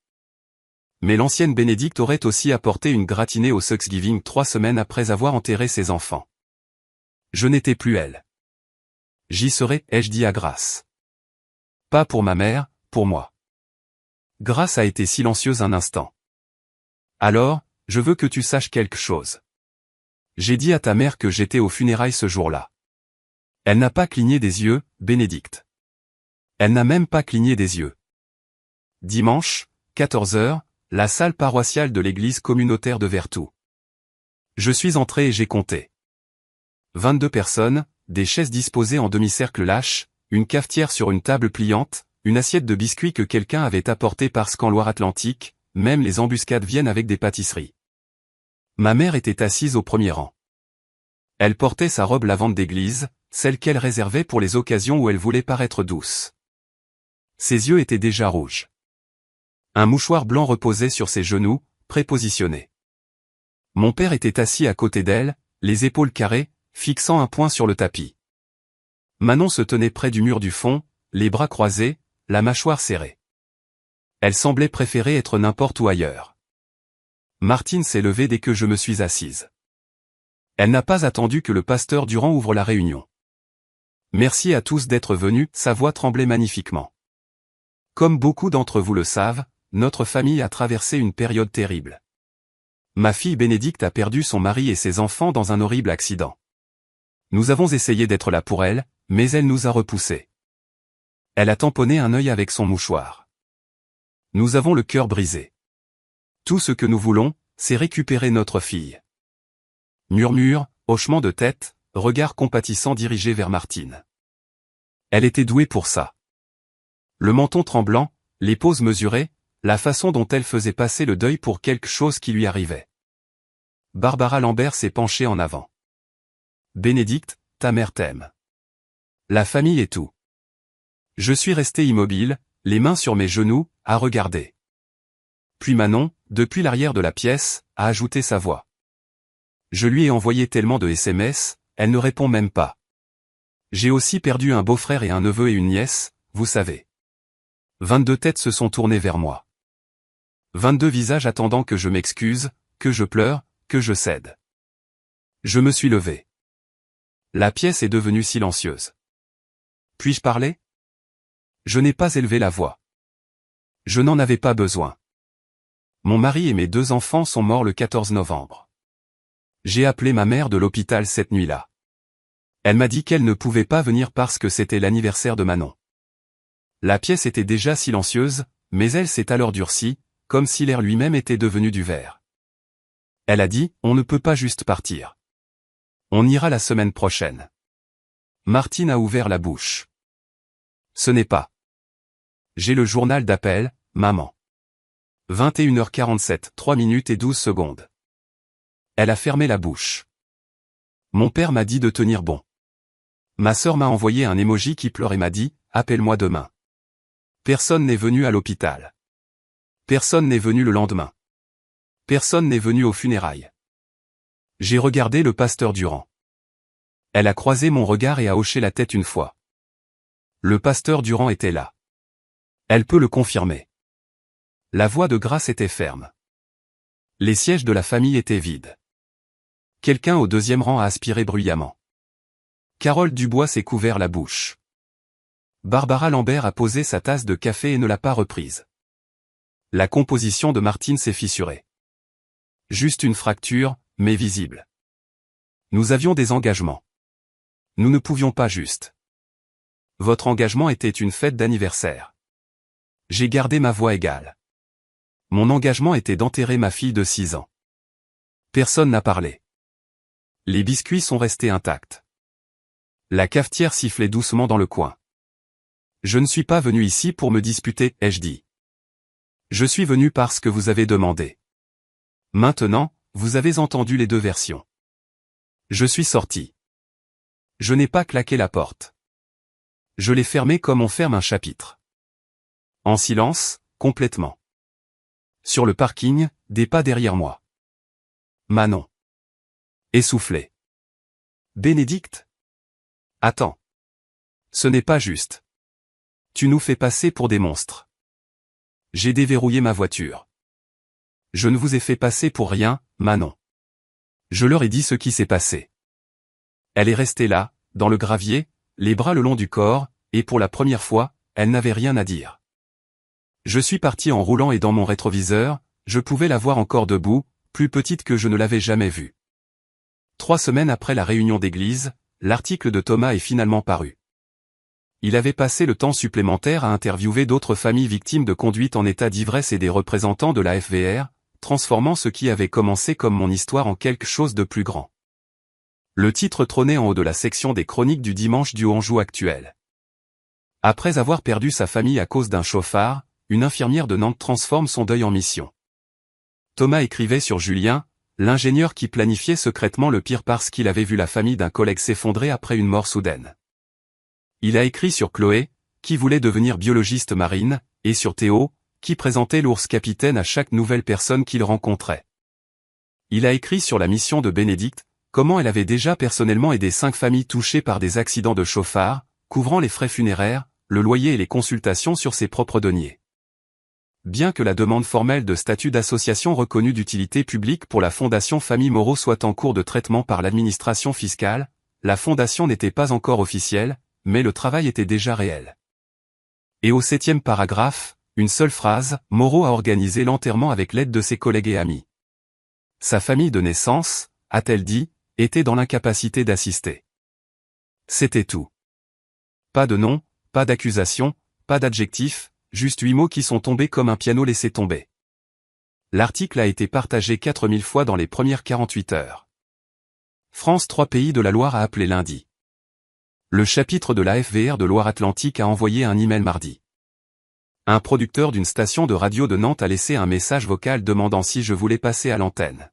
Mais l'ancienne Bénédicte aurait aussi apporté une gratinée au Thanksgiving 3 semaines après avoir enterré ses enfants. Je n'étais plus elle. J'y serai, ai-je dit à Grace. Pas pour ma mère, pour moi. Grace a été silencieuse un instant. Alors, je veux que tu saches quelque chose. J'ai dit à ta mère que j'étais aux funérailles ce jour-là. Elle n'a pas cligné des yeux, Bénédicte. Elle n'a même pas cligné des yeux. Dimanche, 14 h, la salle paroissiale de l'église communautaire de Vertou. Je suis entré et j'ai compté. 22 personnes, des chaises disposées en demi-cercle lâche, une cafetière sur une table pliante, une assiette de biscuits que quelqu'un avait apporté parce qu'en Loire-Atlantique, même les embuscades viennent avec des pâtisseries. Ma mère était assise au premier rang. Elle portait sa robe lavande d'église, celle qu'elle réservait pour les occasions où elle voulait paraître douce. Ses yeux étaient déjà rouges. Un mouchoir blanc reposait sur ses genoux, prépositionné. Mon père était assis à côté d'elle, les épaules carrées, fixant un poing sur le tapis. Manon se tenait près du mur du fond, les bras croisés, la mâchoire serrée. Elle semblait préférer être n'importe où ailleurs. Martine s'est levée dès que je me suis assise. Elle n'a pas attendu que le pasteur Durand ouvre la réunion. Merci à tous d'être venus, sa voix tremblait magnifiquement. Comme beaucoup d'entre vous le savent, notre famille a traversé une période terrible. Ma fille Bénédicte a perdu son mari et ses enfants dans un horrible accident. Nous avons essayé d'être là pour elle, mais elle nous a repoussés. Elle a tamponné un œil avec son mouchoir. Nous avons le cœur brisé. Tout ce que nous voulons, c'est récupérer notre fille. Murmure, hochement de tête, regard compatissant dirigé vers Martine. Elle était douée pour ça. Le menton tremblant, les pauses mesurées, la façon dont elle faisait passer le deuil pour quelque chose qui lui arrivait. Barbara Lambert s'est penchée en avant. Bénédicte, ta mère t'aime. La famille est tout. Je suis resté immobile, les mains sur mes genoux, à regarder. Puis Manon, depuis l'arrière de la pièce, a ajouté sa voix. Je lui ai envoyé tellement de SMS, elle ne répond même pas. J'ai aussi perdu un beau-frère et un neveu et une nièce, vous savez. 22 têtes se sont tournées vers moi. 22 visages attendant que je m'excuse, que je pleure, que je cède. Je me suis levé. La pièce est devenue silencieuse. Puis-je parler? Je n'ai pas élevé la voix. Je n'en avais pas besoin. Mon mari et mes 2 enfants sont morts le 14 novembre. J'ai appelé ma mère de l'hôpital cette nuit-là. Elle m'a dit qu'elle ne pouvait pas venir parce que c'était l'anniversaire de Manon. La pièce était déjà silencieuse, mais elle s'est alors durcie, comme si l'air lui-même était devenu du verre. Elle a dit, on ne peut pas juste partir. On ira la semaine prochaine. Martine a ouvert la bouche. Ce n'est pas. J'ai le journal d'appel, maman. 21h47, 3 minutes et 12 secondes. Elle a fermé la bouche. Mon père m'a dit de tenir bon. Ma sœur m'a envoyé un emoji qui pleure et m'a dit, appelle-moi demain. Personne n'est venu à l'hôpital. Personne n'est venu le lendemain. Personne n'est venu aux funérailles. J'ai regardé le pasteur Durand. Elle a croisé mon regard et a hoché la tête une fois. Le pasteur Durand était là. Elle peut le confirmer. La voix de Grace était ferme. Les sièges de la famille étaient vides. Quelqu'un au 2e rang a aspiré bruyamment. Carole Dubois s'est couvert la bouche. Barbara Lambert a posé sa tasse de café et ne l'a pas reprise. La composition de Martine s'est fissurée. Juste une fracture, mais visible. Nous avions des engagements. Nous ne pouvions pas juste. Votre engagement était une fête d'anniversaire. J'ai gardé ma voix égale. Mon engagement était d'enterrer ma fille de 6 ans. Personne n'a parlé. Les biscuits sont restés intacts. La cafetière sifflait doucement dans le coin. Je ne suis pas venu ici pour me disputer, ai-je dit. Je suis venu parce que vous avez demandé. Maintenant, vous avez entendu les deux versions. Je suis sorti. Je n'ai pas claqué la porte. Je l'ai fermée comme on ferme un chapitre. En silence, complètement. Sur le parking, des pas derrière moi. Manon. Essoufflé. Bénédicte. Attends. Ce n'est pas juste. Tu nous fais passer pour des monstres. J'ai déverrouillé ma voiture. Je ne vous ai fait passer pour rien, Manon. Je leur ai dit ce qui s'est passé. Elle est restée là, dans le gravier, les bras le long du corps, et pour la première fois, elle n'avait rien à dire. Je suis parti en roulant et dans mon rétroviseur, je pouvais la voir encore debout, plus petite que je ne l'avais jamais vue. 3 semaines après la réunion d'église, l'article de Thomas est finalement paru. Il avait passé le temps supplémentaire à interviewer d'autres familles victimes de conduite en état d'ivresse et des représentants de la FVR, transformant ce qui avait commencé comme mon histoire en quelque chose de plus grand. Le titre trônait en haut de la section des chroniques du dimanche du Anjou actuel. Après avoir perdu sa famille à cause d'un chauffard, une infirmière de Nantes transforme son deuil en mission. Thomas écrivait sur Julien, l'ingénieur qui planifiait secrètement le pire parce qu'il avait vu la famille d'un collègue s'effondrer après une mort soudaine. Il a écrit sur Chloé, qui voulait devenir biologiste marine, et sur Théo, qui présentait l'ours capitaine à chaque nouvelle personne qu'il rencontrait. Il a écrit sur la mission de Bénédicte, comment elle avait déjà personnellement aidé 5 familles touchées par des accidents de chauffard, couvrant les frais funéraires, le loyer et les consultations sur ses propres deniers. Bien que la demande formelle de statut d'association reconnue d'utilité publique pour la Fondation Famille Moreau soit en cours de traitement par l'administration fiscale, la fondation n'était pas encore officielle, mais le travail était déjà réel. Et au 7e paragraphe, une seule phrase, Moreau a organisé l'enterrement avec l'aide de ses collègues et amis. Sa famille de naissance, a-t-elle dit, était dans l'incapacité d'assister. C'était tout. Pas de nom, pas d'accusation, pas d'adjectif, juste 8 mots qui sont tombés comme un piano laissé tomber. L'article a été partagé 4000 fois dans les premières 48 heures. France 3 Pays de la Loire a appelé lundi. Le chapitre de la FVR de Loire-Atlantique a envoyé un email mardi. Un producteur d'une station de radio de Nantes a laissé un message vocal demandant si je voulais passer à l'antenne.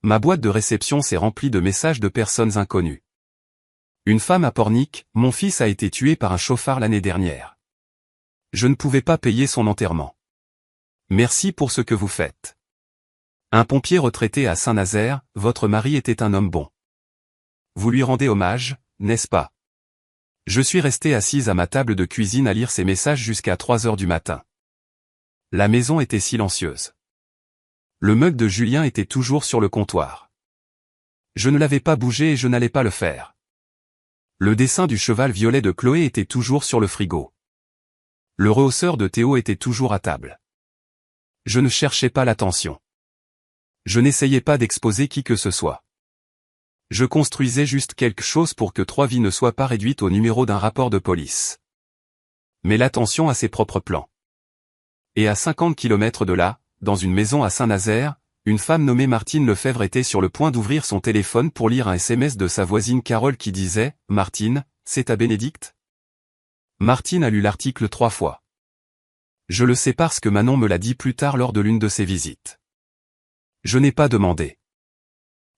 Ma boîte de réception s'est remplie de messages de personnes inconnues. Une femme à Pornic, mon fils a été tué par un chauffard l'année dernière. Je ne pouvais pas payer son enterrement. Merci pour ce que vous faites. Un pompier retraité à Saint-Nazaire, votre mari était un homme bon. Vous lui rendez hommage, n'est-ce pas? Je suis resté assise à ma table de cuisine à lire ces messages jusqu'à 3 heures du matin. La maison était silencieuse. Le mug de Julien était toujours sur le comptoir. Je ne l'avais pas bougé et je n'allais pas le faire. Le dessin du cheval violet de Chloé était toujours sur le frigo. Le rehausseur de Théo était toujours à table. Je ne cherchais pas l'attention. Je n'essayais pas d'exposer qui que ce soit. Je construisais juste quelque chose pour que 3 vies ne soient pas réduites au numéro d'un rapport de police. Mais l'attention a ses propres plans. Et à 50 km de là, dans une maison à Saint-Nazaire, une femme nommée Martine Lefebvre était sur le point d'ouvrir son téléphone pour lire un SMS de sa voisine Carole qui disait « Martine, c'est ta Bénédicte ?» Martine a lu l'article 3 fois. Je le sais parce que Manon me l'a dit plus tard lors de l'une de ses visites. Je n'ai pas demandé.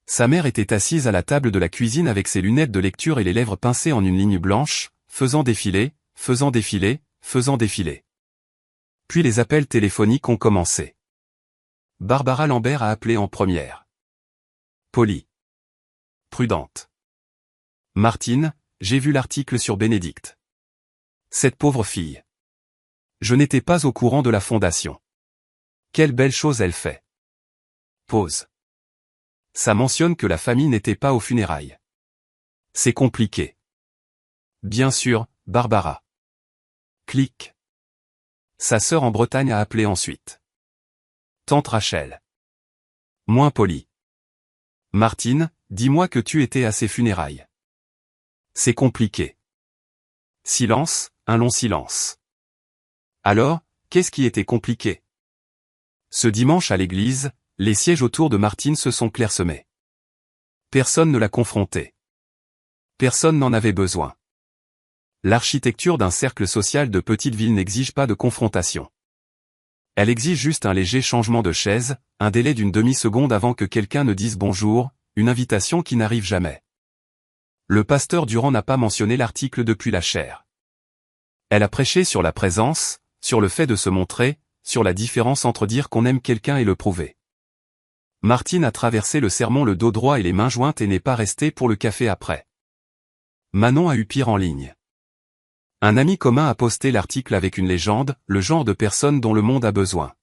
Sa mère était assise à la table de la cuisine avec ses lunettes de lecture et les lèvres pincées en une ligne blanche, faisant défiler, faisant défiler, faisant défiler. Puis les appels téléphoniques ont commencé. Barbara Lambert a appelé en première. Polie. Prudente. Martine, j'ai vu l'article sur Bénédicte. Cette pauvre fille. Je n'étais pas au courant de la fondation. Quelle belle chose elle fait. Pause. Ça mentionne que la famille n'était pas aux funérailles. C'est compliqué. Bien sûr, Barbara. Clic. Sa sœur en Bretagne a appelé ensuite. Tante Rachel. Moins poli. Martine, dis-moi que tu étais à ses funérailles. C'est compliqué. Silence, un long silence. Alors, qu'est-ce qui était compliqué? Ce dimanche à l'église, les sièges autour de Martine se sont clairsemés. Personne ne l'a confrontée. Personne n'en avait besoin. L'architecture d'un cercle social de petite ville n'exige pas de confrontation. Elle exige juste un léger changement de chaise, un délai d'une demi-seconde avant que quelqu'un ne dise bonjour, une invitation qui n'arrive jamais. Le pasteur Durand n'a pas mentionné l'article depuis la chaire. Elle a prêché sur la présence, sur le fait de se montrer, sur la différence entre dire qu'on aime quelqu'un et le prouver. Martine a traversé le sermon le dos droit et les mains jointes et n'est pas restée pour le café après. Manon a eu pire en ligne. Un ami commun a posté l'article avec une légende, le genre de personne dont le monde a besoin.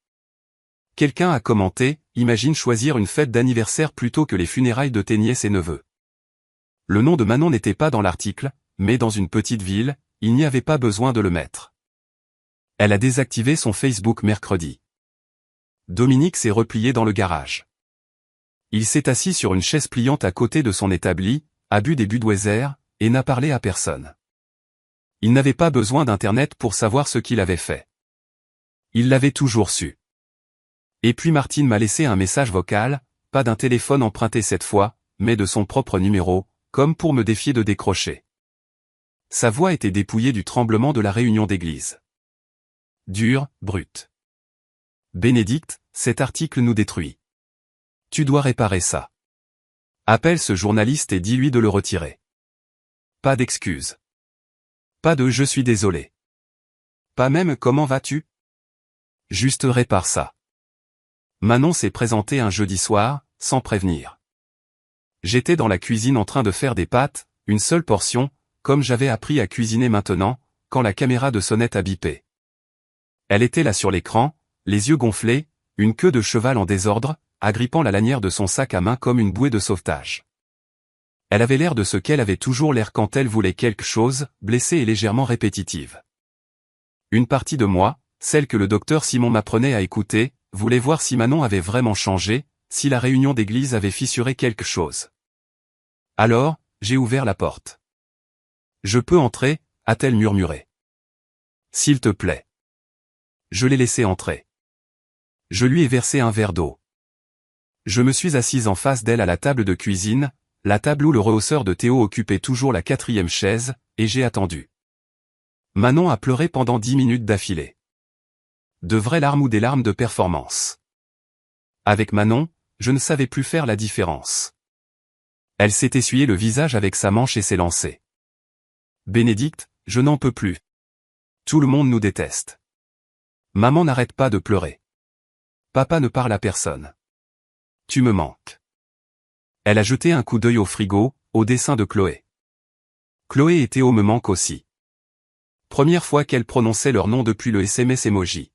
Quelqu'un a commenté, imagine choisir une fête d'anniversaire plutôt que les funérailles de tes nièces et neveux. Le nom de Manon n'était pas dans l'article, mais dans une petite ville, il n'y avait pas besoin de le mettre. Elle a désactivé son Facebook mercredi. Dominique s'est replié dans le garage. Il s'est assis sur une chaise pliante à côté de son établi, a bu des Budweiser, et n'a parlé à personne. Il n'avait pas besoin d'Internet pour savoir ce qu'il avait fait. Il l'avait toujours su. Et puis Martine m'a laissé un message vocal, pas d'un téléphone emprunté cette fois, mais de son propre numéro, comme pour me défier de décrocher. Sa voix était dépouillée du tremblement de la réunion d'église. Dure, brute. Bénédicte, cet article nous détruit. Tu dois réparer ça. Appelle ce journaliste et dis-lui de le retirer. Pas d'excuses. Pas de « je suis désolé ». Pas même « comment vas-tu ». Juste répare ça. Manon s'est présentée un jeudi soir, sans prévenir. J'étais dans la cuisine en train de faire des pâtes, une seule portion, comme j'avais appris à cuisiner maintenant, quand la caméra de sonnette a bipé. Elle était là sur l'écran, les yeux gonflés, une queue de cheval en désordre, agrippant la lanière de son sac à main comme une bouée de sauvetage. Elle avait l'air de ce qu'elle avait toujours l'air quand elle voulait quelque chose, blessée et légèrement répétitive. Une partie de moi, celle que le docteur Simon m'apprenait à écouter, voulait voir si Manon avait vraiment changé, si la réunion d'église avait fissuré quelque chose. Alors, j'ai ouvert la porte. « Je peux entrer » a-t-elle murmuré. « S'il te plaît. » Je l'ai laissé entrer. Je lui ai versé un verre d'eau. Je me suis assise en face d'elle à la table de cuisine, la table où le rehausseur de Théo occupait toujours la 4e chaise, et j'ai attendu. Manon a pleuré pendant 10 minutes d'affilée. De vraies larmes ou des larmes de performance. Avec Manon, je ne savais plus faire la différence. Elle s'est essuyée le visage avec sa manche et s'est lancée. Bénédicte, je n'en peux plus. Tout le monde nous déteste. Maman n'arrête pas de pleurer. Papa ne parle à personne. Tu me manques. Elle a jeté un coup d'œil au frigo, au dessin de Chloé. Chloé et Théo me manquent aussi. Première fois qu'elle prononçait leur nom depuis le SMS emoji.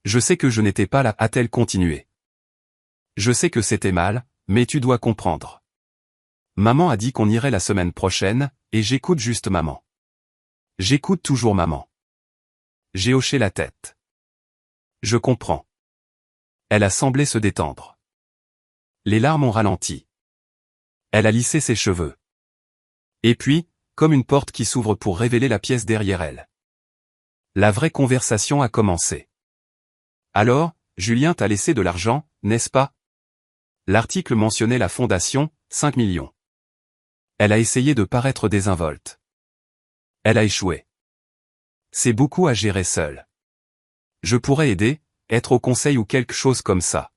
Je sais que je n'étais pas là, a-t-elle continué. Je sais que c'était mal, mais tu dois comprendre. Maman a dit qu'on irait la semaine prochaine, et j'écoute juste maman. J'écoute toujours maman. J'ai hoché la tête. Je comprends. Elle a semblé se détendre. Les larmes ont ralenti. Elle a lissé ses cheveux. Et puis, comme une porte qui s'ouvre pour révéler la pièce derrière elle. La vraie conversation a commencé. Alors, Julien t'a laissé de l'argent, n'est-ce pas? L'article mentionnait la fondation, 5 millions. Elle a essayé de paraître désinvolte. Elle a échoué. C'est beaucoup à gérer seule. Je pourrais aider, être au conseil ou quelque chose comme ça.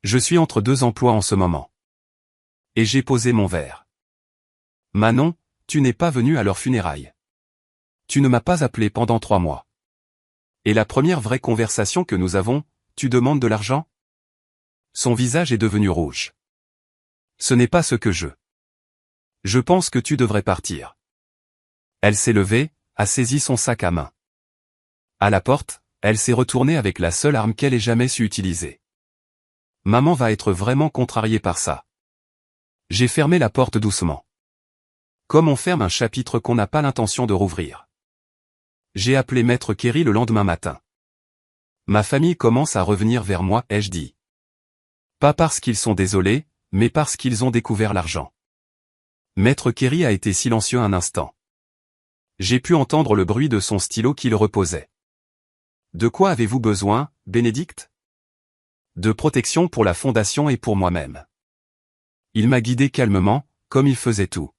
Je suis entre 2 emplois en ce moment. Et j'ai posé mon verre. Manon, tu n'es pas venue à leur funérailles. Tu ne m'as pas appelé pendant 3 mois. Et la première vraie conversation que nous avons, tu demandes de l'argent? Son visage est devenu rouge. Ce n'est pas ce que je. Je pense que tu devrais partir. Elle s'est levée, a saisi son sac à main. À la porte, elle s'est retournée avec la seule arme qu'elle ait jamais su utiliser. Maman va être vraiment contrariée par ça. J'ai fermé la porte doucement. Comme on ferme un chapitre qu'on n'a pas l'intention de rouvrir. J'ai appelé Maître Kerry le lendemain matin. Ma famille commence à revenir vers moi, ai-je dit. Pas parce qu'ils sont désolés, mais parce qu'ils ont découvert l'argent. Maître Kerry a été silencieux un instant. J'ai pu entendre le bruit de son stylo qu'il reposait. De quoi avez-vous besoin, Bénédicte? De protection pour la fondation et pour moi-même. Il m'a guidé calmement, comme il faisait tout.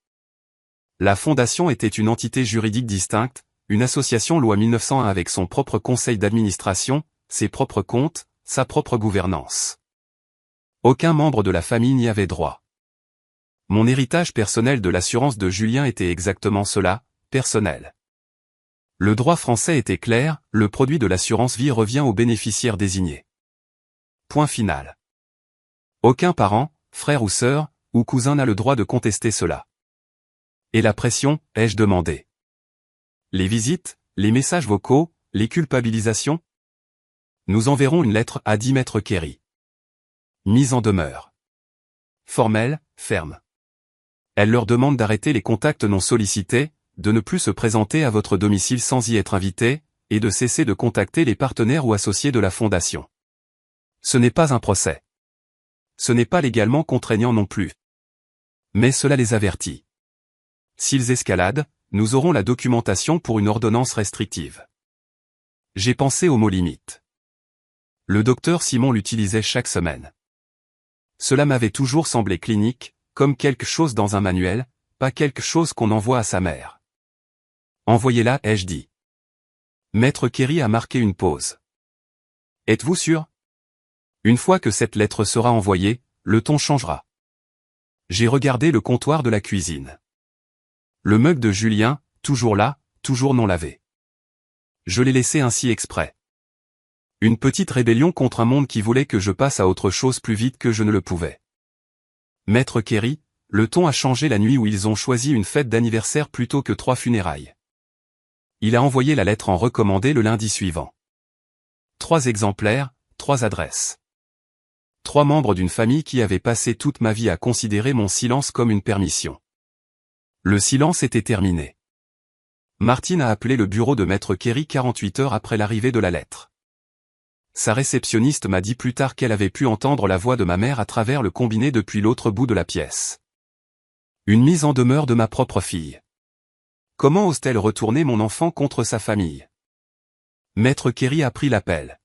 La fondation était une entité juridique distincte, une association loi 1901 avec son propre conseil d'administration, ses propres comptes, sa propre gouvernance. Aucun membre de la famille n'y avait droit. Mon héritage personnel de l'assurance de Julien était exactement cela, personnel. Le droit français était clair, le produit de l'assurance vie revient au bénéficiaire désigné. Point final. Aucun parent, frère ou sœur, ou cousin n'a le droit de contester cela. Et la pression, ai-je demandé. Les visites, les messages vocaux, les culpabilisations? Nous enverrons une lettre, a dit Maître Kerry. Mise en demeure. Formelle, ferme. Elle leur demande d'arrêter les contacts non sollicités, de ne plus se présenter à votre domicile sans y être invité, et de cesser de contacter les partenaires ou associés de la fondation. Ce n'est pas un procès. Ce n'est pas légalement contraignant non plus. Mais cela les avertit. S'ils escaladent, nous aurons la documentation pour une ordonnance restrictive. J'ai pensé au mot limite. Le docteur Simon l'utilisait chaque semaine. Cela m'avait toujours semblé clinique, comme quelque chose dans un manuel, pas quelque chose qu'on envoie à sa mère. Envoyez-la, ai-je dit. Maître Kerry a marqué une pause. Êtes-vous sûr? Une fois que cette lettre sera envoyée, le ton changera. J'ai regardé le comptoir de la cuisine. Le mug de Julien, toujours là, toujours non lavé. Je l'ai laissé ainsi exprès. Une petite rébellion contre un monde qui voulait que je passe à autre chose plus vite que je ne le pouvais. Maître Kerry, le ton a changé la nuit où ils ont choisi une fête d'anniversaire plutôt que 3 funérailles. Il a envoyé la lettre en recommandé le lundi suivant. 3 exemplaires, 3 adresses. 3 membres d'une famille qui avait passé toute ma vie à considérer mon silence comme une permission. Le silence était terminé. Martine a appelé le bureau de Maître Kerry 48 heures après l'arrivée de la lettre. Sa réceptionniste m'a dit plus tard qu'elle avait pu entendre la voix de ma mère à travers le combiné depuis l'autre bout de la pièce. Une mise en demeure de ma propre fille. Comment ose-t-elle retourner mon enfant contre sa famille? Maître Kerry a pris l'appel.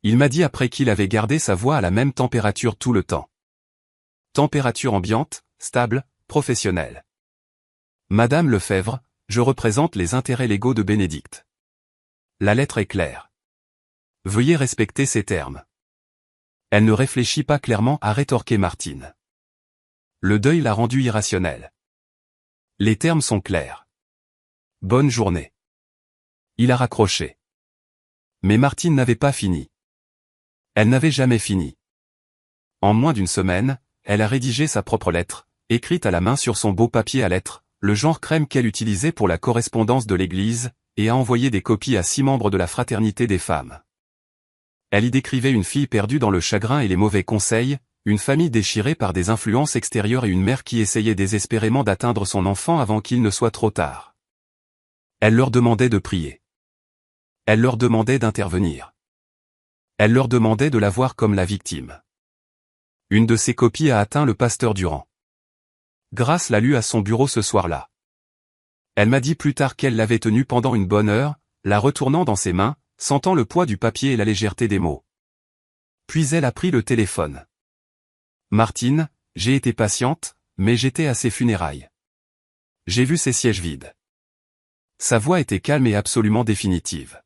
Il m'a dit après qu'il avait gardé sa voix à la même température tout le temps. Température ambiante, stable, professionnelle. Madame Lefebvre, je représente les intérêts légaux de Bénédicte. La lettre est claire. Veuillez respecter ces termes. Elle ne réfléchit pas clairement, a rétorqué Martine. Le deuil l'a rendu irrationnel. Les termes sont clairs. Bonne journée. Il a raccroché. Mais Martine n'avait pas fini. Elle n'avait jamais fini. En moins d'une semaine, elle a rédigé sa propre lettre, écrite à la main sur son beau papier à lettres, le genre crème qu'elle utilisait pour la correspondance de l'église, et a envoyé des copies à 6 membres de la fraternité des femmes. Elle y décrivait une fille perdue dans le chagrin et les mauvais conseils, une famille déchirée par des influences extérieures et une mère qui essayait désespérément d'atteindre son enfant avant qu'il ne soit trop tard. Elle leur demandait de prier. Elle leur demandait d'intervenir. Elle leur demandait de la voir comme la victime. Une de ces copies a atteint le pasteur Durand. Grace l'a lu à son bureau ce soir-là. Elle m'a dit plus tard qu'elle l'avait tenue pendant une bonne heure, la retournant dans ses mains, sentant le poids du papier et la légèreté des mots. Puis elle a pris le téléphone. Martine, j'ai été patiente, mais j'étais à ses funérailles. J'ai vu ses sièges vides. Sa voix était calme et absolument définitive.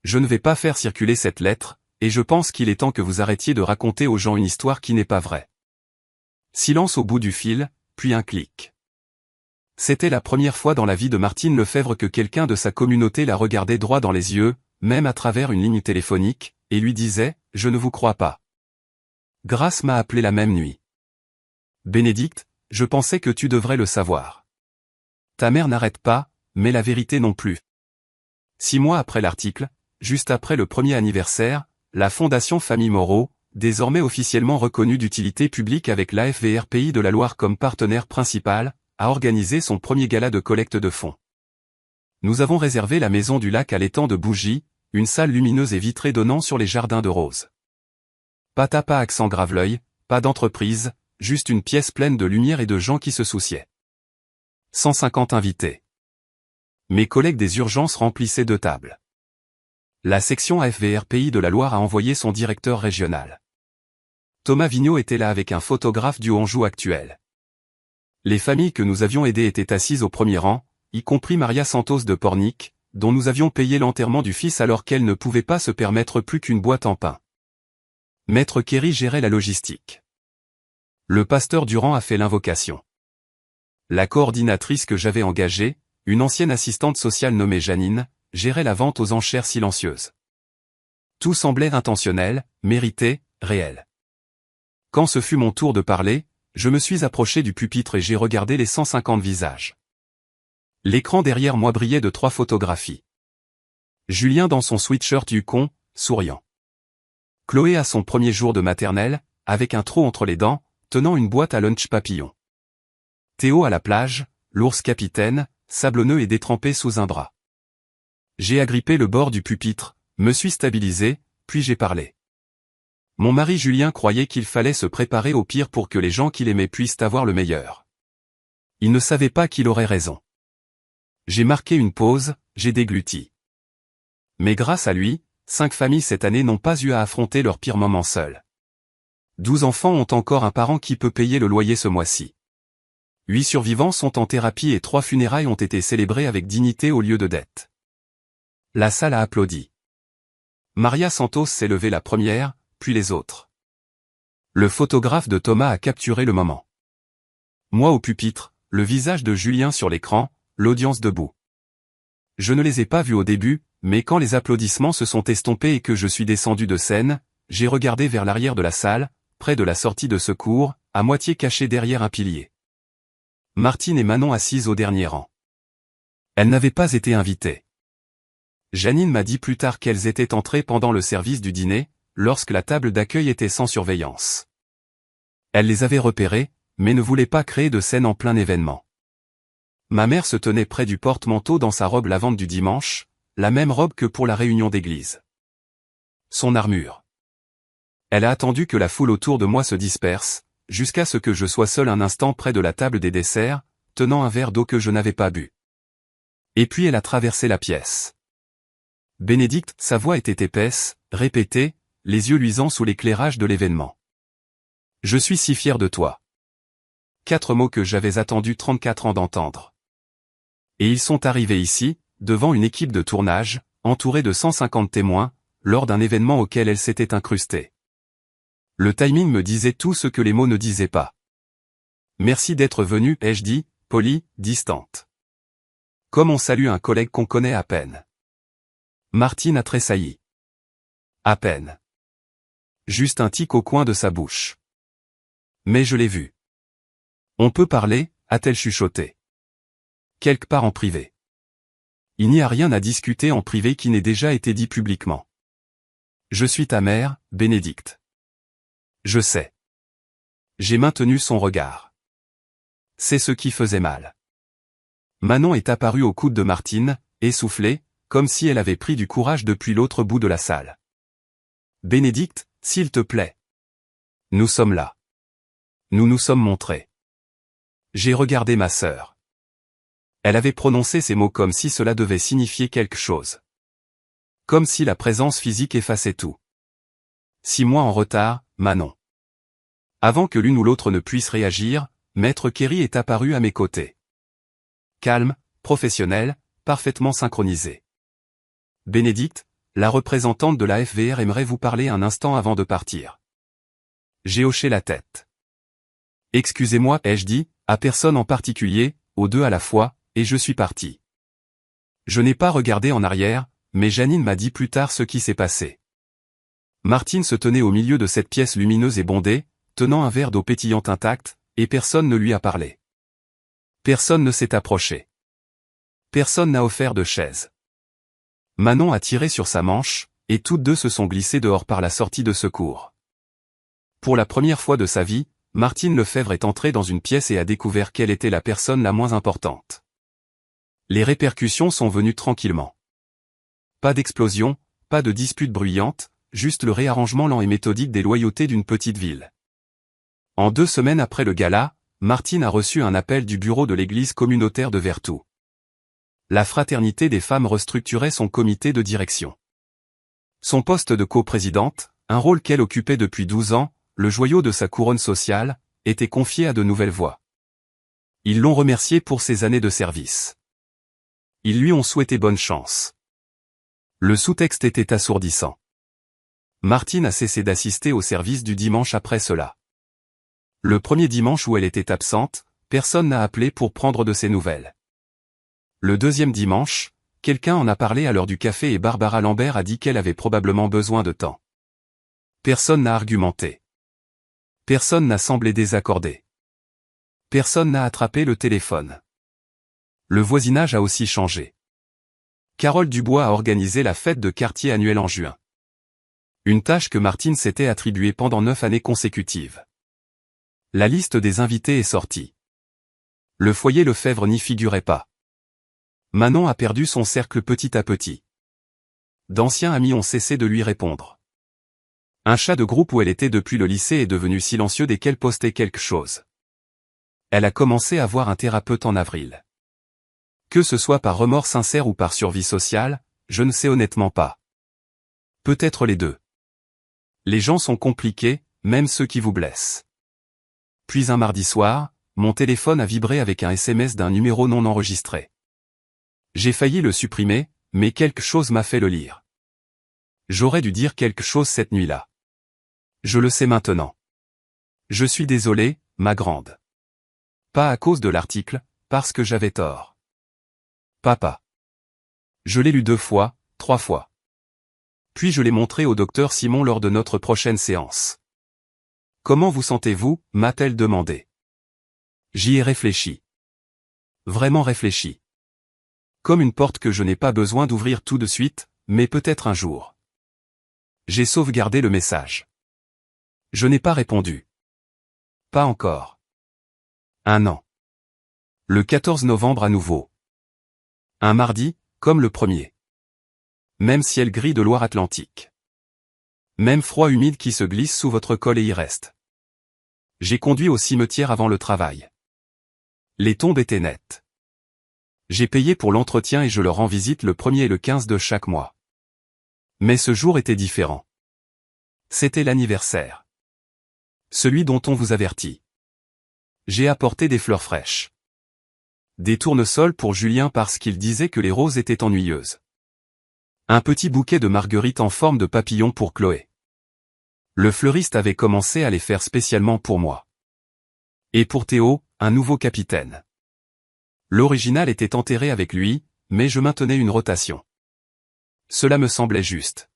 Je ne vais pas faire circuler cette lettre, et je pense qu'il est temps que vous arrêtiez de raconter aux gens une histoire qui n'est pas vraie. Silence au bout du fil, puis un clic. C'était la première fois dans la vie de Martine Lefebvre que quelqu'un de sa communauté la regardait droit dans les yeux, même à travers une ligne téléphonique, et lui disait « Je ne vous crois pas ». Grace m'a appelé la même nuit. Bénédicte, je pensais que tu devrais le savoir. Ta mère n'arrête pas, mais la vérité non plus. 6 mois après l'article, juste après le premier anniversaire, la Fondation Famille Moreau, désormais officiellement reconnue d'utilité publique avec l'AFVR Pays de la Loire comme partenaire principal, a organisé son premier gala de collecte de fonds. Nous avons réservé la maison du lac à l'étang de Bougie, une salle lumineuse et vitrée donnant sur les jardins de roses. Patapa accent Graveleuil, pas d'entreprise, juste une pièce pleine de lumière et de gens qui se souciaient. 150 invités. Mes collègues des urgences remplissaient 2 tables. La section AFVR Pays de la Loire a envoyé son directeur régional. Thomas Vigneault était là avec un photographe du Anjou actuel. Les familles que nous avions aidées étaient assises au premier rang, y compris Maria Santos de Pornic, dont nous avions payé l'enterrement du fils alors qu'elle ne pouvait pas se permettre plus qu'une boîte en pain. Maître Kerry gérait la logistique. Le pasteur Durand a fait l'invocation. La coordinatrice que j'avais engagée, une ancienne assistante sociale nommée Janine, gérait la vente aux enchères silencieuses. Tout semblait intentionnel, mérité, réel. Quand ce fut mon tour de parler, je me suis approché du pupitre et j'ai regardé les 150 visages. L'écran derrière moi brillait de 3 photographies. Julien dans son sweatshirt Yukon, souriant. Chloé à son premier jour de maternelle, avec un trou entre les dents, tenant une boîte à lunch papillon. Théo à la plage, l'ours capitaine, sablonneux et détrempé sous un drap. J'ai agrippé le bord du pupitre, me suis stabilisé, puis j'ai parlé. Mon mari Julien croyait qu'il fallait se préparer au pire pour que les gens qu'il aimait puissent avoir le meilleur. Il ne savait pas qu'il aurait raison. J'ai marqué une pause, j'ai dégluti. Mais grâce à lui, 5 familles cette année n'ont pas eu à affronter leur pire moment seules. 12 enfants ont encore un parent qui peut payer le loyer ce mois-ci. 8 survivants sont en thérapie et 3 funérailles ont été célébrées avec dignité au lieu de dette. La salle a applaudi. Maria Santos s'est levée la première, puis les autres. Le photographe de Thomas a capturé le moment. Moi au pupitre, le visage de Julien sur l'écran, l'audience debout. Je ne les ai pas vus au début, mais quand les applaudissements se sont estompés et que je suis descendu de scène, j'ai regardé vers l'arrière de la salle, près de la sortie de secours, à moitié caché derrière un pilier. Martine et Manon assises au dernier rang. Elles n'avaient pas été invitées. Janine m'a dit plus tard qu'elles étaient entrées pendant le service du dîner, lorsque la table d'accueil était sans surveillance. Elle les avait repérées, mais ne voulait pas créer de scène en plein événement. Ma mère se tenait près du porte-manteau dans sa robe lavante du dimanche, la même robe que pour la réunion d'église. Son armure. Elle a attendu que la foule autour de moi se disperse, jusqu'à ce que je sois seul un instant près de la table des desserts, tenant un verre d'eau que je n'avais pas bu. Et puis elle a traversé la pièce. Bénédicte, sa voix était épaisse, répétée, les yeux luisants sous l'éclairage de l'événement. Je suis si fier de toi. 4 mots que j'avais attendu 34 ans d'entendre. Et ils sont arrivés ici, devant une équipe de tournage, entourée de 150 témoins, lors d'un événement auquel elle s'était incrustée. Le timing me disait tout ce que les mots ne disaient pas. Merci d'être venu, ai-je dit, polie, distante. Comme on salue un collègue qu'on connaît à peine. Martine a tressailli. À peine. Juste un tic au coin de sa bouche. Mais je l'ai vu. On peut parler, a-t-elle chuchoté. Quelque part en privé. Il n'y a rien à discuter en privé qui n'ait déjà été dit publiquement. Je suis ta mère, Bénédicte. Je sais. J'ai maintenu son regard. C'est ce qui faisait mal. Manon est apparue au coude de Martine, essoufflée, comme si elle avait pris du courage depuis l'autre bout de la salle. Bénédicte, s'il te plaît. Nous sommes là. Nous nous sommes montrés. J'ai regardé ma sœur. Elle avait prononcé ces mots comme si cela devait signifier quelque chose. Comme si la présence physique effaçait tout. 6 mois en retard, Manon. Avant que l'une ou l'autre ne puisse réagir, Maître Kerry est apparu à mes côtés. Calme, professionnel, parfaitement synchronisé. Bénédicte, la représentante de la FVR aimerait vous parler un instant avant de partir. J'ai hoché la tête. Excusez-moi, ai-je dit, à personne en particulier, aux 2 à la fois, et je suis parti. Je n'ai pas regardé en arrière, mais Janine m'a dit plus tard ce qui s'est passé. Martine se tenait au milieu de cette pièce lumineuse et bondée, tenant un verre d'eau pétillante intact, et personne ne lui a parlé. Personne ne s'est approché. Personne n'a offert de chaise. Manon a tiré sur sa manche, et toutes 2 se sont glissées dehors par la sortie de secours. Pour la première fois de sa vie, Martine Lefebvre est entrée dans une pièce et a découvert qu'elle était la personne la moins importante. Les répercussions sont venues tranquillement. Pas d'explosion, pas de dispute bruyante, juste le réarrangement lent et méthodique des loyautés d'une petite ville. En 2 semaines après le gala, Martine a reçu un appel du bureau de l'église communautaire de Vertou. La fraternité des femmes restructurait son comité de direction. Son poste de coprésidente, un rôle qu'elle occupait depuis 12 ans, le joyau de sa couronne sociale, était confié à de nouvelles voix. Ils l'ont remercié pour ses années de service. Ils lui ont souhaité bonne chance. Le sous-texte était assourdissant. Martine a cessé d'assister au service du dimanche après cela. Le premier dimanche où elle était absente, personne n'a appelé pour prendre de ses nouvelles. Le deuxième dimanche, quelqu'un en a parlé à l'heure du café et Barbara Lambert a dit qu'elle avait probablement besoin de temps. Personne n'a argumenté. Personne n'a semblé désaccordé. Personne n'a attrapé le téléphone. Le voisinage a aussi changé. Carole Dubois a organisé la fête de quartier annuelle en juin. Une tâche que Martine s'était attribuée pendant 9 années consécutives. La liste des invités est sortie. Le foyer Lefebvre n'y figurait pas. Manon a perdu son cercle petit à petit. D'anciens amis ont cessé de lui répondre. Un chat de groupe où elle était depuis le lycée est devenu silencieux dès qu'elle postait quelque chose. Elle a commencé à voir un thérapeute en avril. Que ce soit par remords sincère ou par survie sociale, je ne sais honnêtement pas. Peut-être les deux. Les gens sont compliqués, même ceux qui vous blessent. Puis un mardi soir, mon téléphone a vibré avec un SMS d'un numéro non enregistré. J'ai failli le supprimer, mais quelque chose m'a fait le lire. J'aurais dû dire quelque chose cette nuit-là. Je le sais maintenant. Je suis désolé, ma grande. Pas à cause de l'article, parce que j'avais tort. Papa. Je l'ai lu 2 fois, 3 fois. Puis je l'ai montré au docteur Simon lors de notre prochaine séance. Comment vous sentez-vous, m'a-t-elle demandé. J'y ai réfléchi. Vraiment réfléchi. Comme une porte que je n'ai pas besoin d'ouvrir tout de suite, mais peut-être un jour. J'ai sauvegardé le message. Je n'ai pas répondu. Pas encore. 1 an. Le 14 novembre à nouveau. Un mardi, comme le premier. Même ciel gris de Loire-Atlantique. Même froid humide qui se glisse sous votre col et y reste. J'ai conduit au cimetière avant le travail. Les tombes étaient nettes. J'ai payé pour l'entretien et je leur rends visite le 1er et le 15 de chaque mois. Mais ce jour était différent. C'était l'anniversaire. Celui dont on vous avertit. J'ai apporté des fleurs fraîches. Des tournesols pour Julien parce qu'il disait que les roses étaient ennuyeuses. Un petit bouquet de marguerites en forme de papillon pour Chloé. Le fleuriste avait commencé à les faire spécialement pour moi. Et pour Théo, un nouveau capitaine. L'original était enterré avec lui, mais je maintenais une rotation. Cela me semblait juste.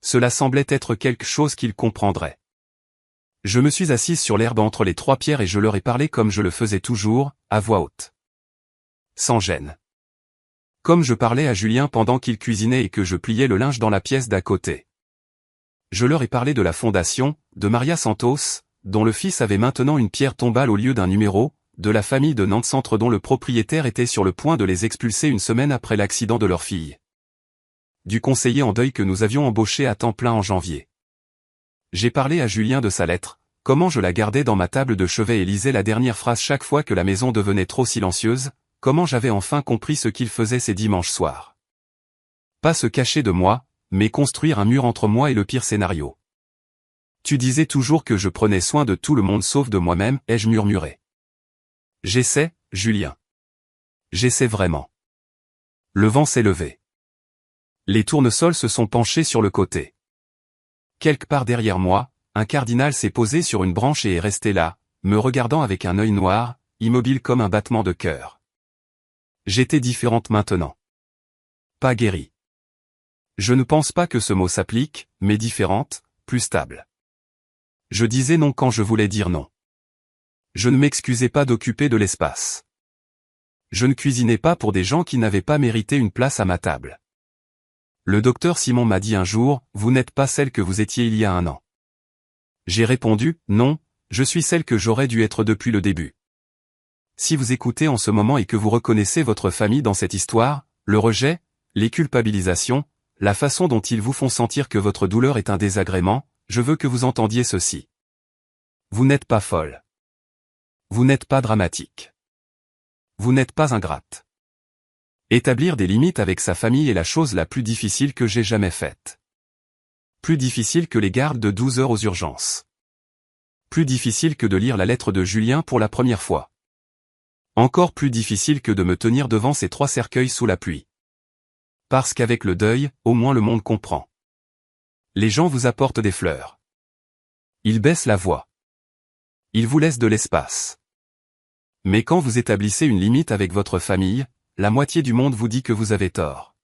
Cela semblait être quelque chose qu'il comprendrait. Je me suis assise sur l'herbe entre les 3 pierres et je leur ai parlé comme je le faisais toujours, à voix haute. Sans gêne. Comme je parlais à Julien pendant qu'il cuisinait et que je pliais le linge dans la pièce d'à côté. Je leur ai parlé de la fondation, de Maria Santos, dont le fils avait maintenant une pierre tombale au lieu d'un numéro, de la famille de Nantes-Centre dont le propriétaire était sur le point de les expulser une semaine après l'accident de leur fille. Du conseiller en deuil que nous avions embauché à temps plein en janvier. J'ai parlé à Julien de sa lettre, comment je la gardais dans ma table de chevet et lisais la dernière phrase chaque fois que la maison devenait trop silencieuse, comment j'avais enfin compris ce qu'il faisait ces dimanches soirs. Pas se cacher de moi, mais construire un mur entre moi et le pire scénario. Tu disais toujours que je prenais soin de tout le monde sauf de moi-même, ai-je murmuré. J'essaie, Julien. J'essaie vraiment. Le vent s'est levé. Les tournesols se sont penchés sur le côté. Quelque part derrière moi, un cardinal s'est posé sur une branche et est resté là, me regardant avec un œil noir, immobile comme un battement de cœur. J'étais différente maintenant. Pas guérie. Je ne pense pas que ce mot s'applique, mais différente, plus stable. Je disais non quand je voulais dire non. Je ne m'excusais pas d'occuper de l'espace. Je ne cuisinais pas pour des gens qui n'avaient pas mérité une place à ma table. Le docteur Simon m'a dit un jour, vous n'êtes pas celle que vous étiez il y a 1 an. J'ai répondu, non, je suis celle que j'aurais dû être depuis le début. Si vous écoutez en ce moment et que vous reconnaissez votre famille dans cette histoire, le rejet, les culpabilisations, la façon dont ils vous font sentir que votre douleur est un désagrément, je veux que vous entendiez ceci. Vous n'êtes pas folle. Vous n'êtes pas dramatique. Vous n'êtes pas ingrate. Établir des limites avec sa famille est la chose la plus difficile que j'ai jamais faite. Plus difficile que les gardes de 12 heures aux urgences. Plus difficile que de lire la lettre de Julien pour la première fois. Encore plus difficile que de me tenir devant ces 3 cercueils sous la pluie. Parce qu'avec le deuil, au moins le monde comprend. Les gens vous apportent des fleurs. Ils baissent la voix. Ils vous laissent de l'espace. Mais quand vous établissez une limite avec votre famille, la moitié du monde vous dit que vous avez tort.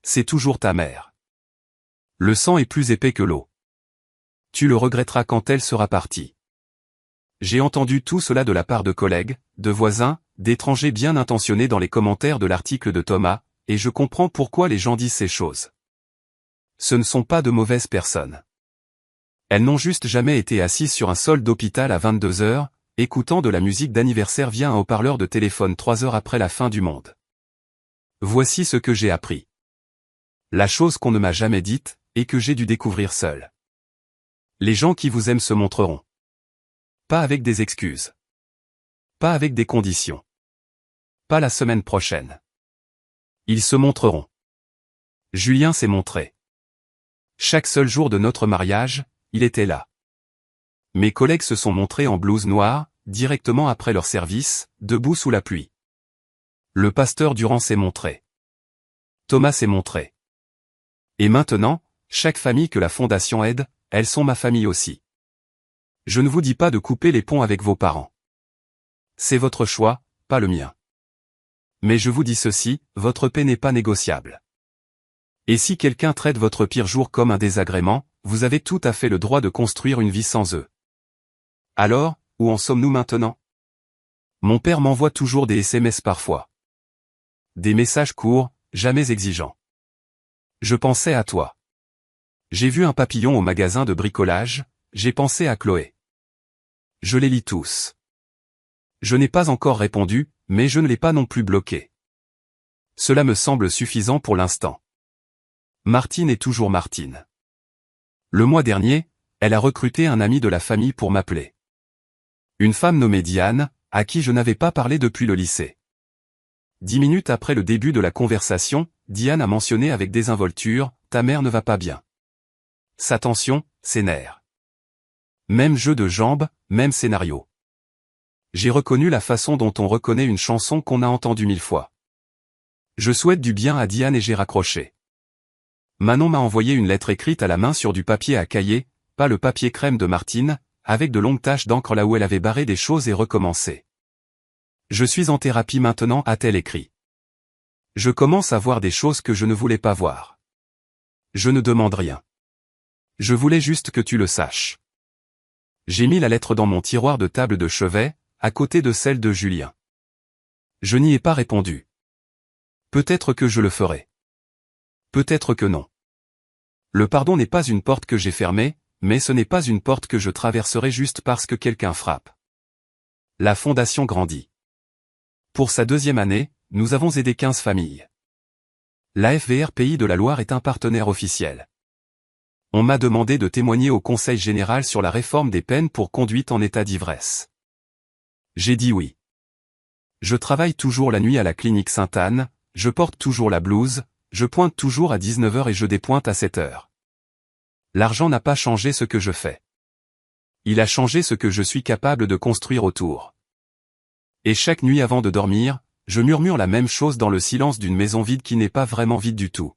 C'est toujours ta mère. Le sang est plus épais que l'eau. Tu le regretteras quand elle sera partie. J'ai entendu tout cela de la part de collègues, de voisins, d'étrangers bien intentionnés dans les commentaires de l'article de Thomas, et je comprends pourquoi les gens disent ces choses. Ce ne sont pas de mauvaises personnes. Elles n'ont juste jamais été assises sur un sol d'hôpital à 22 heures, écoutant de la musique d'anniversaire via un haut-parleur de téléphone 3 heures après la fin du monde. Voici ce que j'ai appris. La chose qu'on ne m'a jamais dite, et que j'ai dû découvrir seul. Les gens qui vous aiment se montreront. Pas avec des excuses. Pas avec des conditions. Pas la semaine prochaine. Ils se montreront. Julien s'est montré. Chaque seul jour de notre mariage, il était là. Mes collègues se sont montrés en blouse noire, directement après leur service, debout sous la pluie. Le pasteur Durand s'est montré. Thomas s'est montré. Et maintenant, chaque famille que la Fondation aide, elles sont ma famille aussi. Je ne vous dis pas de couper les ponts avec vos parents. C'est votre choix, pas le mien. Mais je vous dis ceci, votre paix n'est pas négociable. Et si quelqu'un traite votre pire jour comme un désagrément, vous avez tout à fait le droit de construire une vie sans eux. Alors, où en sommes-nous maintenant? Mon père m'envoie toujours des SMS parfois. Des messages courts, jamais exigeants. Je pensais à toi. J'ai vu un papillon au magasin de bricolage, j'ai pensé à Chloé. Je les lis tous. Je n'ai pas encore répondu, mais je ne l'ai pas non plus bloqué. Cela me semble suffisant pour l'instant. Martine est toujours Martine. Le mois dernier, elle a recruté un ami de la famille pour m'appeler. Une femme nommée Diane, à qui je n'avais pas parlé depuis le lycée. 10 minutes après le début de la conversation, Diane a mentionné avec désinvolture, « Ta mère ne va pas bien. » Sa tension, ses nerfs. Même jeu de jambes, même scénario. J'ai reconnu la façon dont on reconnaît une chanson qu'on a entendue 1000 fois. Je souhaite du bien à Diane et j'ai raccroché. Manon m'a envoyé une lettre écrite à la main sur du papier à cahier, pas le papier crème de Martine, avec de longues taches d'encre là où elle avait barré des choses et recommencé. Je suis en thérapie maintenant, a-t-elle écrit. Je commence à voir des choses que je ne voulais pas voir. Je ne demande rien. Je voulais juste que tu le saches. J'ai mis la lettre dans mon tiroir de table de chevet, à côté de celle de Julien. Je n'y ai pas répondu. Peut-être que je le ferai. Peut-être que non. Le pardon n'est pas une porte que j'ai fermée, mais ce n'est pas une porte que je traverserai juste parce que quelqu'un frappe. La fondation grandit. Pour sa 2e année, nous avons aidé 15 familles. La FVR Pays de la Loire est un partenaire officiel. On m'a demandé de témoigner au Conseil général sur la réforme des peines pour conduite en état d'ivresse. J'ai dit oui. Je travaille toujours la nuit à la clinique Sainte-Anne, je porte toujours la blouse, je pointe toujours à 19 h et je dépointe à 7 h. L'argent n'a pas changé ce que je fais. Il a changé ce que je suis capable de construire autour. Et chaque nuit avant de dormir, je murmure la même chose dans le silence d'une maison vide qui n'est pas vraiment vide du tout.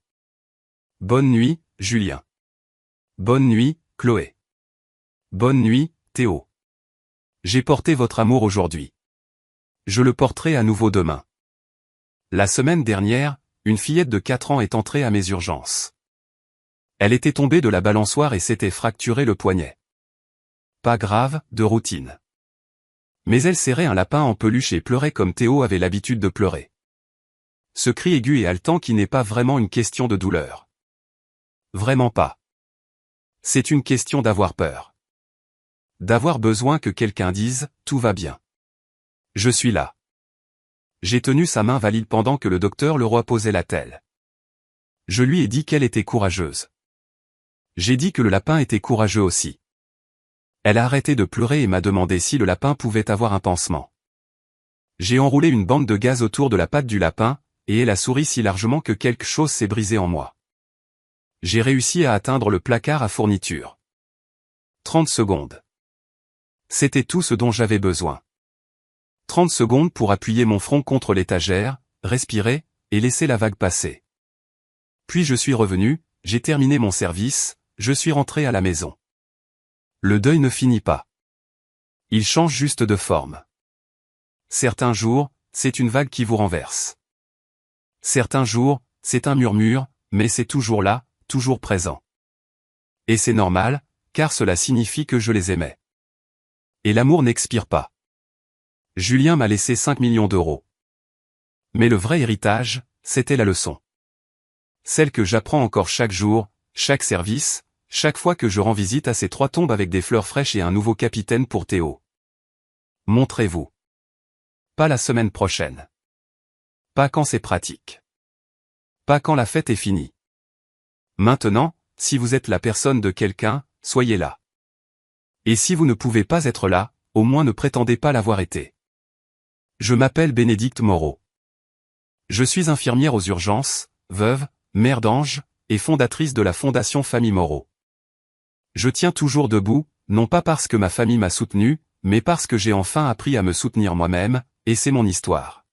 Bonne nuit, Julien. Bonne nuit, Chloé. Bonne nuit, Théo. J'ai porté votre amour aujourd'hui. Je le porterai à nouveau demain. La semaine dernière, une fillette de 4 ans est entrée à mes urgences. Elle était tombée de la balançoire et s'était fracturé le poignet. Pas grave, de routine. Mais elle serrait un lapin en peluche et pleurait comme Théo avait l'habitude de pleurer. Ce cri aigu et haletant qui n'est pas vraiment une question de douleur. Vraiment pas. C'est une question d'avoir peur. D'avoir besoin que quelqu'un dise « Tout va bien. Je suis là. » J'ai tenu sa main valide pendant que le docteur Leroy posait la telle. Je lui ai dit qu'elle était courageuse. J'ai dit que le lapin était courageux aussi. Elle a arrêté de pleurer et m'a demandé si le lapin pouvait avoir un pansement. J'ai enroulé une bande de gaz autour de la patte du lapin, et elle a souri si largement que quelque chose s'est brisé en moi. J'ai réussi à atteindre le placard à fourniture. 30 secondes. C'était tout ce dont j'avais besoin. 30 secondes pour appuyer mon front contre l'étagère, respirer, et laisser la vague passer. Puis je suis revenu, j'ai terminé mon service, je suis rentré à la maison. Le deuil ne finit pas. Il change juste de forme. Certains jours, c'est une vague qui vous renverse. Certains jours, c'est un murmure, mais c'est toujours là, toujours présent. Et c'est normal, car cela signifie que je les aimais. Et l'amour n'expire pas. Julien m'a laissé 5 millions d'euros. Mais le vrai héritage, c'était la leçon. Celle que j'apprends encore chaque jour, chaque service, chaque fois que je rends visite à ces 3 tombes avec des fleurs fraîches et un nouveau capitaine pour Théo. Montrez-vous. Pas la semaine prochaine. Pas quand c'est pratique. Pas quand la fête est finie. Maintenant, si vous êtes la personne de quelqu'un, soyez là. Et si vous ne pouvez pas être là, au moins ne prétendez pas l'avoir été. Je m'appelle Bénédicte Moreau. Je suis infirmière aux urgences, veuve, mère d'ange, et fondatrice de la Fondation Famille Moreau. Je tiens toujours debout, non pas parce que ma famille m'a soutenu, mais parce que j'ai enfin appris à me soutenir moi-même, et c'est mon histoire.